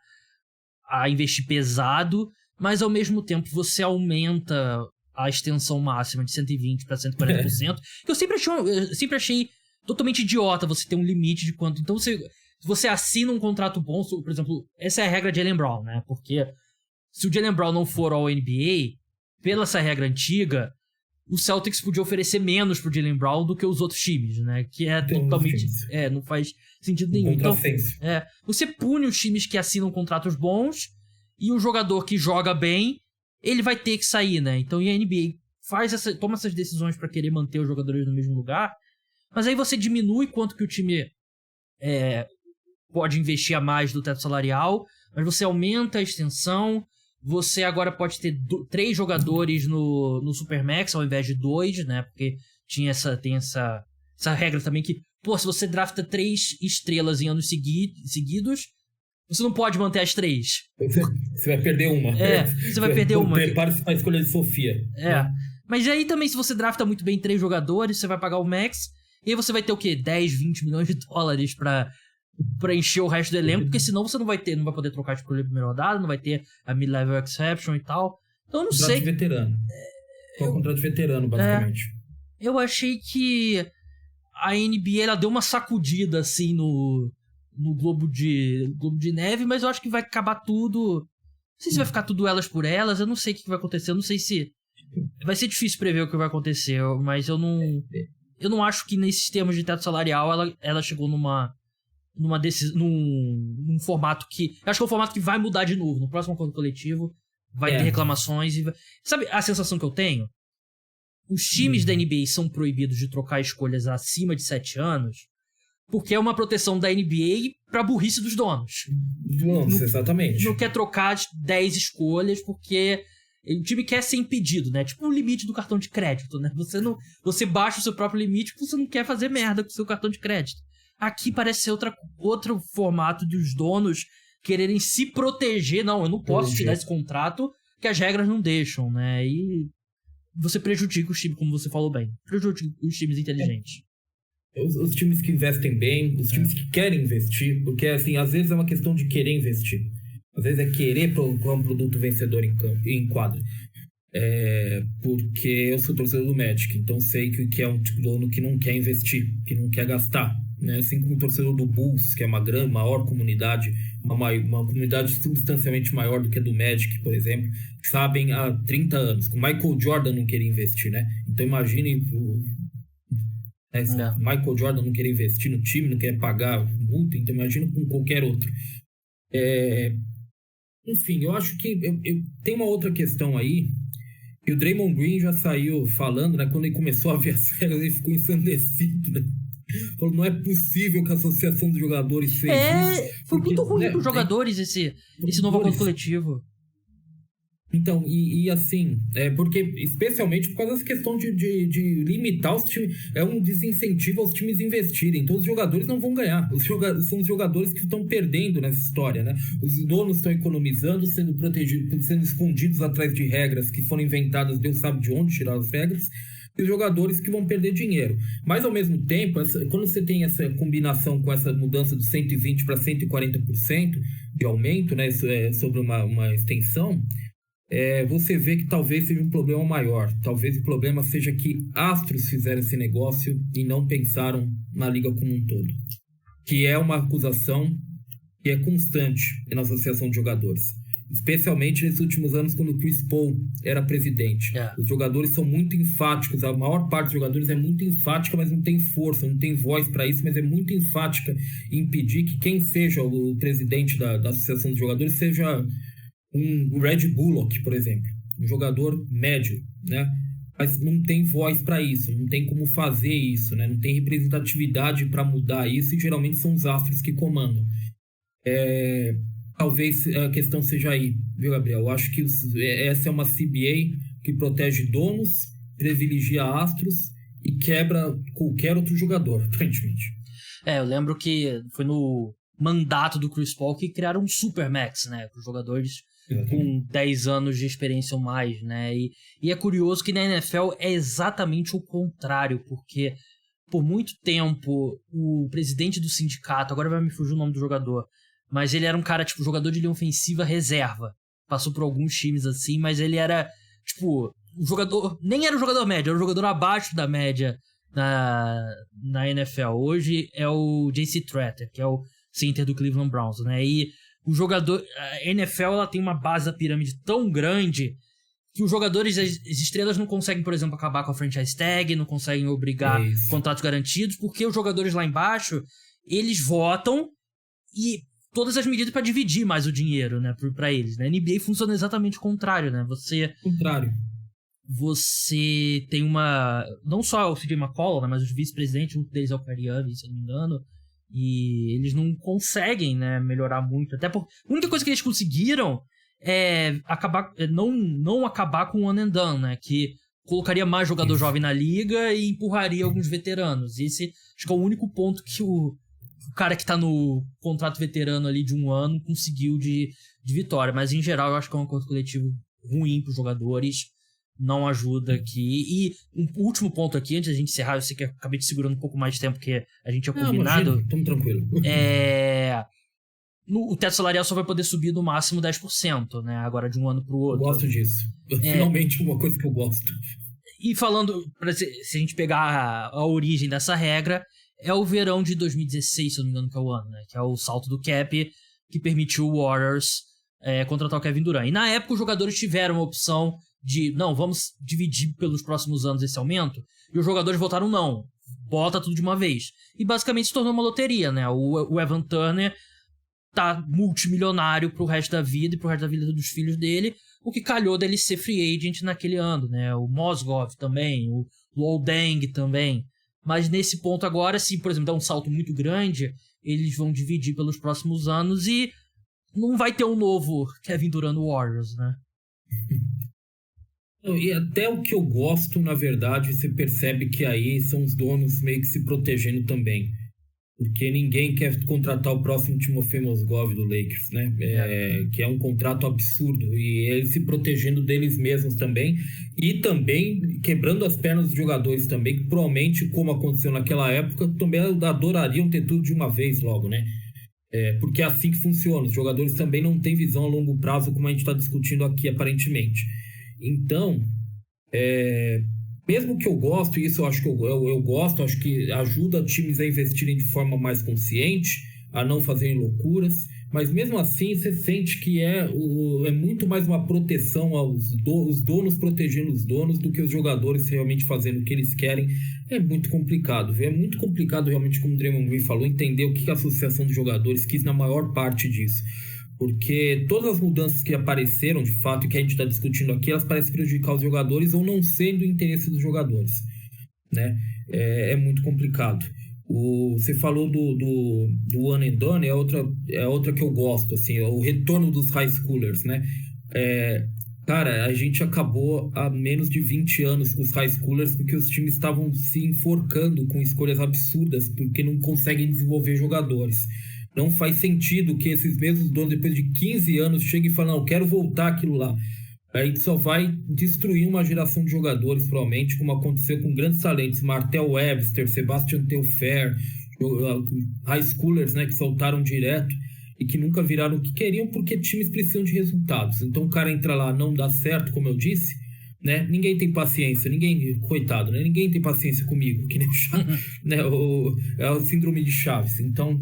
investir pesado, mas ao mesmo tempo você aumenta a extensão máxima de 120% para 140%, que eu sempre achei totalmente idiota você ter um limite de quanto. Então se você assina um contrato bom, por exemplo, essa é a regra de Jaylen Brown, né? Porque se o Jaylen Brown não for ao NBA, pela essa regra antiga, o Celtics podia oferecer menos pro Jaylen Brown do que os outros times, né? Que é totalmente... não faz sentido nenhum. Então, você pune os times que assinam contratos bons e o jogador que joga bem, ele vai ter que sair, né? Então, e a NBA toma essas decisões pra querer manter os jogadores no mesmo lugar, mas aí você diminui quanto que o time pode investir a mais do teto salarial, mas você aumenta a extensão, você agora pode ter 3 jogadores no Supermax ao invés de 2, né? Porque tem essa regra também que, se você drafta 3 estrelas em anos seguidos, você não pode manter as 3. Você vai perder uma. Você vai perder uma. Prepare-se para a escolha de Sofia. Mas aí também, se você drafta muito bem 3 jogadores, você vai pagar o max, e aí você vai ter o quê? 10, 20 milhões de dólares pra encher o resto do elenco, porque senão você não vai poder trocar de escolha de primeira rodada, não vai ter a mid-level exception e tal. Então eu não sei. Contrato de veterano. Um contrato de veterano, basicamente. Eu achei que a NBA ela deu uma sacudida assim no globo de neve, mas eu acho que vai acabar tudo. Não sei se vai ficar tudo elas por elas, eu não sei o que vai acontecer, eu não sei se. Vai ser difícil prever o que vai acontecer, mas eu não acho que nesses termos de teto salarial ela chegou num formato que... Eu acho que é um formato que vai mudar de novo. No próximo acordo coletivo vai ter reclamações. Sabe a sensação que eu tenho? Os times da NBA são proibidos de trocar escolhas acima de 7 anos porque é uma proteção da NBA pra burrice dos donos. Exatamente. Não quer trocar 10 escolhas porque o time quer ser impedido, né? Tipo o limite do cartão de crédito, né? Você baixa o seu próprio limite porque você não quer fazer merda com o seu cartão de crédito. Aqui parece ser outro formato de os donos quererem se proteger. Não, eu não posso te dar esse contrato que as regras não deixam, né? E você prejudica os times, como você falou bem. Prejudica os times inteligentes. Os times que investem bem, os times que querem investir, porque assim, às vezes é uma questão de querer investir. Às vezes é querer procurar um produto vencedor em quadra. Porque eu sou torcedor do Magic, então sei que é um tipo de dono que não quer investir, que não quer gastar, né? Assim como o torcedor do Bulls, que é uma maior comunidade, uma comunidade substancialmente maior do que a do Magic, por exemplo, sabem há 30 anos, com Michael Jordan não queria investir, né? Então imagine Michael Jordan não querer investir no time, não quer pagar multa, então imagina com qualquer outro. Enfim, eu acho que tem uma outra questão aí, que o Draymond Green já saiu falando, né? Quando ele começou a ver as regras, ele ficou ensandecido, né? Falou, não é possível que a associação de jogadores fez isso. Foi muito ruim para os jogadores esse novo acordo coletivo. Então, assim, porque especialmente por causa dessa questão de limitar os times, é um desincentivo aos times investirem. Então, os jogadores não vão ganhar. São os jogadores que estão perdendo nessa história, né? Os donos estão economizando, sendo protegidos, sendo escondidos atrás de regras que foram inventadas, Deus sabe de onde tirar as regras, e os jogadores que vão perder dinheiro. Mas, ao mesmo tempo, quando você tem essa combinação com essa mudança de 120% para 140% de aumento, né? Isso é sobre uma extensão. Você vê que talvez seja um problema maior. Talvez o problema seja que astros fizeram esse negócio e não pensaram na liga como um todo. Que é uma acusação que é constante na associação de jogadores. Especialmente nesses últimos anos, quando o Chris Paul era presidente. Os jogadores são muito enfáticos. A maior parte dos jogadores é muito enfática, mas não tem força, não tem voz para isso, mas é muito enfática em impedir que quem seja o presidente da associação de jogadores seja um Red Bullock, por exemplo, um jogador médio, né? Mas não tem voz para isso, não tem como fazer isso, né? Não tem representatividade para mudar isso, e geralmente são os astros que comandam. Talvez a questão seja aí, viu, Gabriel? Eu acho que essa é uma CBA que protege donos, privilegia astros e quebra qualquer outro jogador, aparentemente. Eu lembro que foi no mandato do Chris Paul que criaram um Supermax, né? Para os jogadores com 10 anos de experiência ou mais, né? E é curioso que na NFL é exatamente o contrário, porque por muito tempo o presidente do sindicato, agora vai me fugir o nome do jogador, mas ele era um cara, tipo, jogador de linha ofensiva reserva. Passou por alguns times assim, mas ele era, tipo, um jogador, nem era um jogador médio, era um jogador abaixo da média na NFL. Hoje é o J.C. Tretter, que é o center do Cleveland Browns, né? E o jogador, a NFL, ela tem uma base da pirâmide tão grande que os jogadores, as estrelas não conseguem, por exemplo, acabar com a franchise tag, não conseguem obrigar contratos garantidos, porque os jogadores lá embaixo, eles votam e todas as medidas para dividir mais o dinheiro, né, para eles, né? A NBA funciona exatamente o contrário, né? Você tem não só o CJ McCollum, né, mas os vice-presidentes, um deles é o Kyrie Irving, se eu não me engano, e eles não conseguem, né, melhorar muito. Até porque a única coisa que eles conseguiram é não acabar com o one and done, né, que colocaria mais jogador jovem na liga e empurraria alguns veteranos. Esse acho que é o único ponto que o cara que tá no contrato veterano ali de 1 ano conseguiu de vitória. Mas em geral eu acho que é um acordo coletivo ruim pros jogadores. Não ajuda aqui. E um último ponto aqui, antes da gente encerrar, eu sei que eu acabei te segurando um pouco mais de tempo, porque a gente tinha combinado. Estamos tranquilo. O teto salarial só vai poder subir no máximo 10%, né? Agora de um ano pro outro. Eu gosto disso. Finalmente uma coisa que eu gosto. E falando, se a gente pegar a origem dessa regra, é o verão de 2016, se eu não me engano, que é o ano, né? Que é o salto do cap que permitiu o Warriors contratar o Kevin Durant. E na época os jogadores tiveram a opção de, não, vamos dividir pelos próximos anos esse aumento, e os jogadores votaram não, bota tudo de uma vez. E basicamente se tornou uma loteria, né? O Evan Turner tá multimilionário pro resto da vida e pro resto da vida dos filhos dele, o que calhou dele ser free agent naquele ano, né? O Mozgov também, o Luol Deng também. Mas nesse ponto agora, se, por exemplo, dá um salto muito grande, eles vão dividir pelos próximos anos e não vai ter um novo Kevin Durant no Warriors, né? E até o que eu gosto, na verdade, você percebe que aí são os donos meio que se protegendo também. Porque ninguém quer contratar o próximo Timofey Mozgov do Lakers, né? Que é um contrato absurdo. E eles se protegendo deles mesmos também. E também quebrando as pernas dos jogadores também, que provavelmente, como aconteceu naquela época, também adorariam ter tudo de uma vez logo, né? Porque é assim que funciona. Os jogadores também não têm visão a longo prazo, como a gente está discutindo aqui, aparentemente. Então, mesmo que eu gosto, isso eu acho que eu gosto, acho que ajuda times a investirem de forma mais consciente, a não fazerem loucuras, mas mesmo assim você sente que é muito mais uma proteção os donos protegendo os donos do que os jogadores realmente fazendo o que eles querem. É muito complicado, viu? É muito complicado realmente, como o Draymond Green falou, entender o que a associação de jogadores quis na maior parte disso. Porque todas as mudanças que apareceram, de fato, e que a gente está discutindo aqui, elas parecem prejudicar os jogadores ou não sendo o interesse dos jogadores, né? É muito complicado. Você falou do one and done, é outra que eu gosto, assim, o retorno dos high schoolers, né? Cara, a gente acabou há menos de 20 anos com os high schoolers porque os times estavam se enforcando com escolhas absurdas porque não conseguem desenvolver jogadores. Não faz sentido que esses mesmos donos, depois de 15 anos, cheguem e falem, não, quero voltar aquilo lá. A gente só vai destruir uma geração de jogadores, provavelmente, como aconteceu com grandes talentos, Martell Webster, Sebastian Telfair, high schoolers, né, que soltaram direto e que nunca viraram o que queriam porque times precisam de resultados. Então o cara entra lá, não dá certo, como eu disse, né? Ninguém tem paciência, coitado, né? Ninguém tem paciência comigo, que nem né? É o síndrome de Chaves. Então,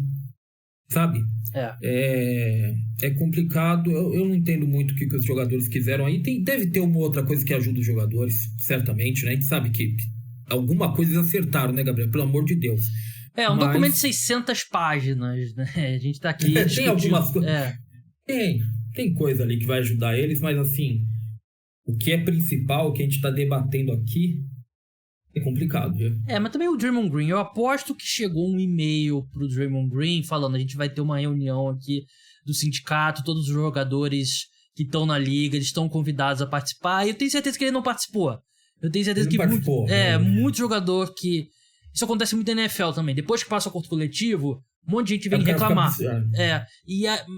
sabe? É complicado. Eu não entendo muito o que os jogadores quiseram aí. Deve ter uma outra coisa que ajuda os jogadores, certamente, né? A gente sabe que alguma coisa eles acertaram, né, Gabriel? Pelo amor de Deus. Um documento de 600 páginas, né? A gente tá aqui... tem algumas coisas... Tem coisa ali que vai ajudar eles, mas assim, o que é principal, o que a gente tá debatendo aqui, é complicado, viu? Mas também o Draymond Green, eu aposto que chegou um e-mail pro Draymond Green falando, a gente vai ter uma reunião aqui do sindicato, todos os jogadores que estão na liga, eles estão convidados a participar, e eu tenho certeza que ele não participou. Eu tenho certeza que muito jogador que... Isso acontece muito na NFL também. Depois que passa o acordo coletivo, um monte de gente vem reclamar.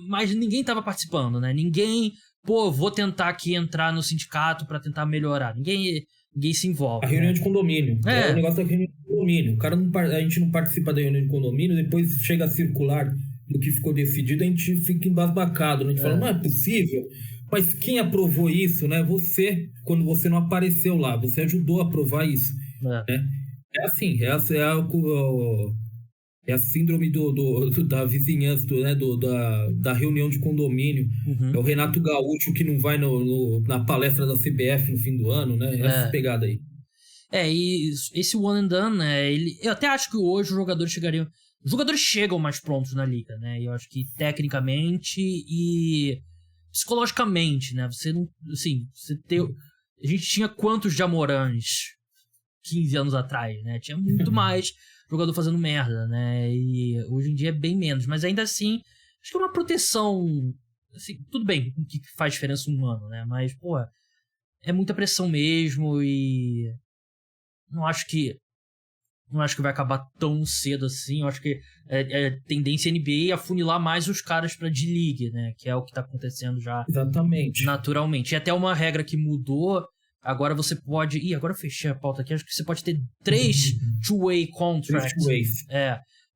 Mas ninguém tava participando, né? Ninguém, vou tentar aqui entrar no sindicato pra tentar melhorar. Ninguém se envolve. A reunião de condomínio. É o negócio da reunião de condomínio. A gente não participa da reunião de condomínio, depois chega a circular do que ficou decidido, a gente fica embasbacado, né? A gente fala, não é possível. Mas quem aprovou isso, né? Você, quando você não apareceu lá, você ajudou a aprovar isso. Né? É assim, é a síndrome da vizinhança, né, da reunião de condomínio. É o Renato Gaúcho que não vai na palestra da CBF no fim do ano, né? Essa pegada aí. E esse one and done, né? Eu até acho que hoje os jogadores chegariam... Os jogadores chegam mais prontos na liga, né? E eu acho que tecnicamente e psicologicamente, né? Você não... Assim, a gente tinha quantos Jamorans 15 anos atrás, né? Tinha muito mais jogador fazendo merda, né? E hoje em dia é bem menos. Mas ainda assim, acho que é uma proteção... Assim, tudo bem, o que faz diferença um ano, né? Mas, é muita pressão mesmo e... Não acho que vai acabar tão cedo assim. Eu acho que é tendência NBA afunilar mais os caras pra D-League, né? Que é o que tá acontecendo já. Exatamente. Naturalmente. E até uma regra que mudou... Agora você pode... agora eu fechei a pauta aqui. Acho que você pode ter 3 two-way contracts. 3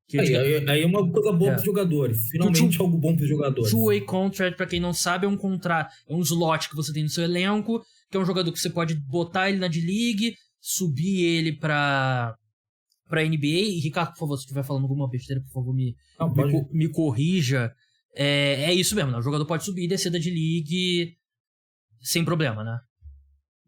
two-ways. Aí é uma coisa boa pros jogadores. Finalmente algo bom pros jogadores. Two-way contract, pra quem não sabe, é um contrato... É um slot que você tem no seu elenco, que é um jogador que você pode botar ele na D-League, subir ele pra NBA. E, Ricardo, por favor, se estiver falando alguma besteira, por favor, me corrija. É isso mesmo, né? O jogador pode subir e descer da D-League sem problema, né?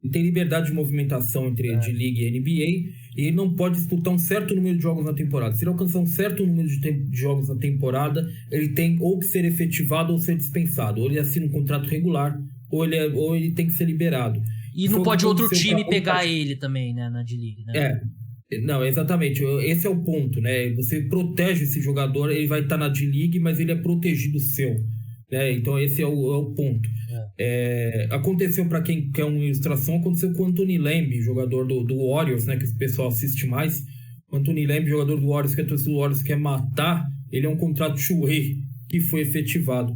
E tem liberdade de movimentação entre D-League e NBA, e ele não pode disputar um certo número de jogos na temporada. Se ele alcançar um certo número de jogos na temporada, ele tem ou que ser efetivado ou ser dispensado. Ou ele assina um contrato regular, ou ele tem que ser liberado. E não pode outro time pegar ele também, né, na D-League, né? Não, exatamente. Esse é o ponto, né? Você protege esse jogador, ele vai estar na D-League, mas ele é protegido seu. Então esse é o ponto. Aconteceu, para quem quer uma ilustração, aconteceu com o Anthony Lamb, jogador do Warriors, né, que o pessoal assiste mais. O Anthony Lamb, jogador do Warriors, que a torcida do Warriors quer matar, ele é um contrato two-way que foi efetivado,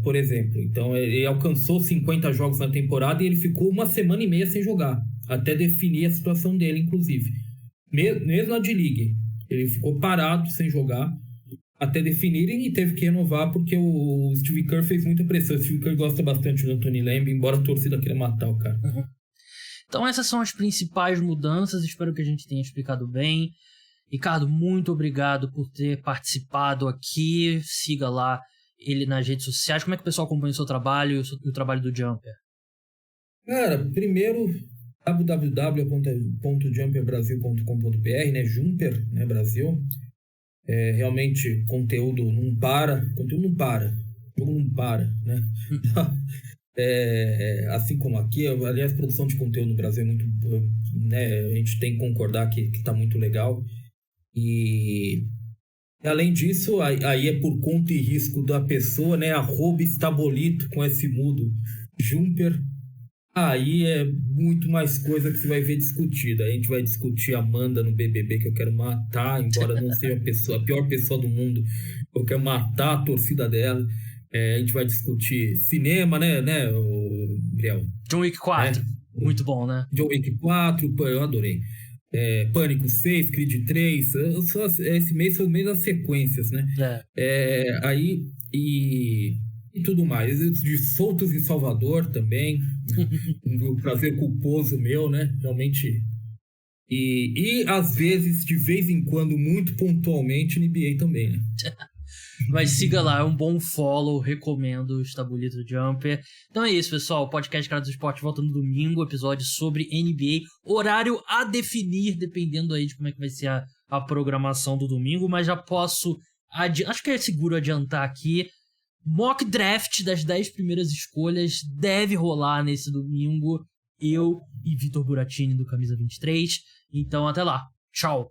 por exemplo. Então ele alcançou 50 jogos na temporada e ele ficou 1 semana e meia sem jogar, até definir a situação dele, inclusive. Mesmo na D-League, ele ficou parado sem jogar até definirem e teve que renovar porque o Steve Kerr fez muita pressão. O Steve Kerr gosta bastante do Anthony Lamb, embora a torcida queira matar o cara. Então essas são as principais mudanças, espero que a gente tenha explicado bem. Ricardo, muito obrigado por ter participado aqui, siga lá ele nas redes sociais. Como é que o pessoal acompanha o seu trabalho e o trabalho do Jumper? Cara, primeiro www.jumperbrasil.com.br, né? Jumper, né, Brasil. Realmente conteúdo não para, o jogo não para, né? Assim como aqui, aliás, a produção de conteúdo no Brasil é muito, né? A gente tem que concordar que tá muito legal. E além disso, aí é por conta e risco da pessoa, né? @Estabolito com S mudo Jumper, aí é muito mais coisa que você vai ver discutida. A gente vai discutir a Amanda no BBB, que eu quero matar, embora não seja a pior pessoa do mundo, eu quero matar a torcida dela. A gente vai discutir cinema, né, o Gabriel? John Wick 4, muito bom, né? John Wick 4, eu adorei. Pânico 6, Creed 3, esse mês foi o mês das sequências, né? Aí, e tudo mais. De Soltos em Salvador também, um prazer culposo meu, né? Realmente. E às vezes, de vez em quando, muito pontualmente, NBA também, né? Mas siga lá, é um bom follow, recomendo o Estabulito Jumper. Então é isso, pessoal, o podcast Cara do Esporte volta no domingo, episódio sobre NBA, horário a definir, dependendo aí de como é que vai ser a programação do domingo, mas já posso, acho que é seguro adiantar aqui, mock draft das 10 primeiras escolhas deve rolar nesse domingo, eu e Vitor Buratini do Camisa 23, então até lá, tchau!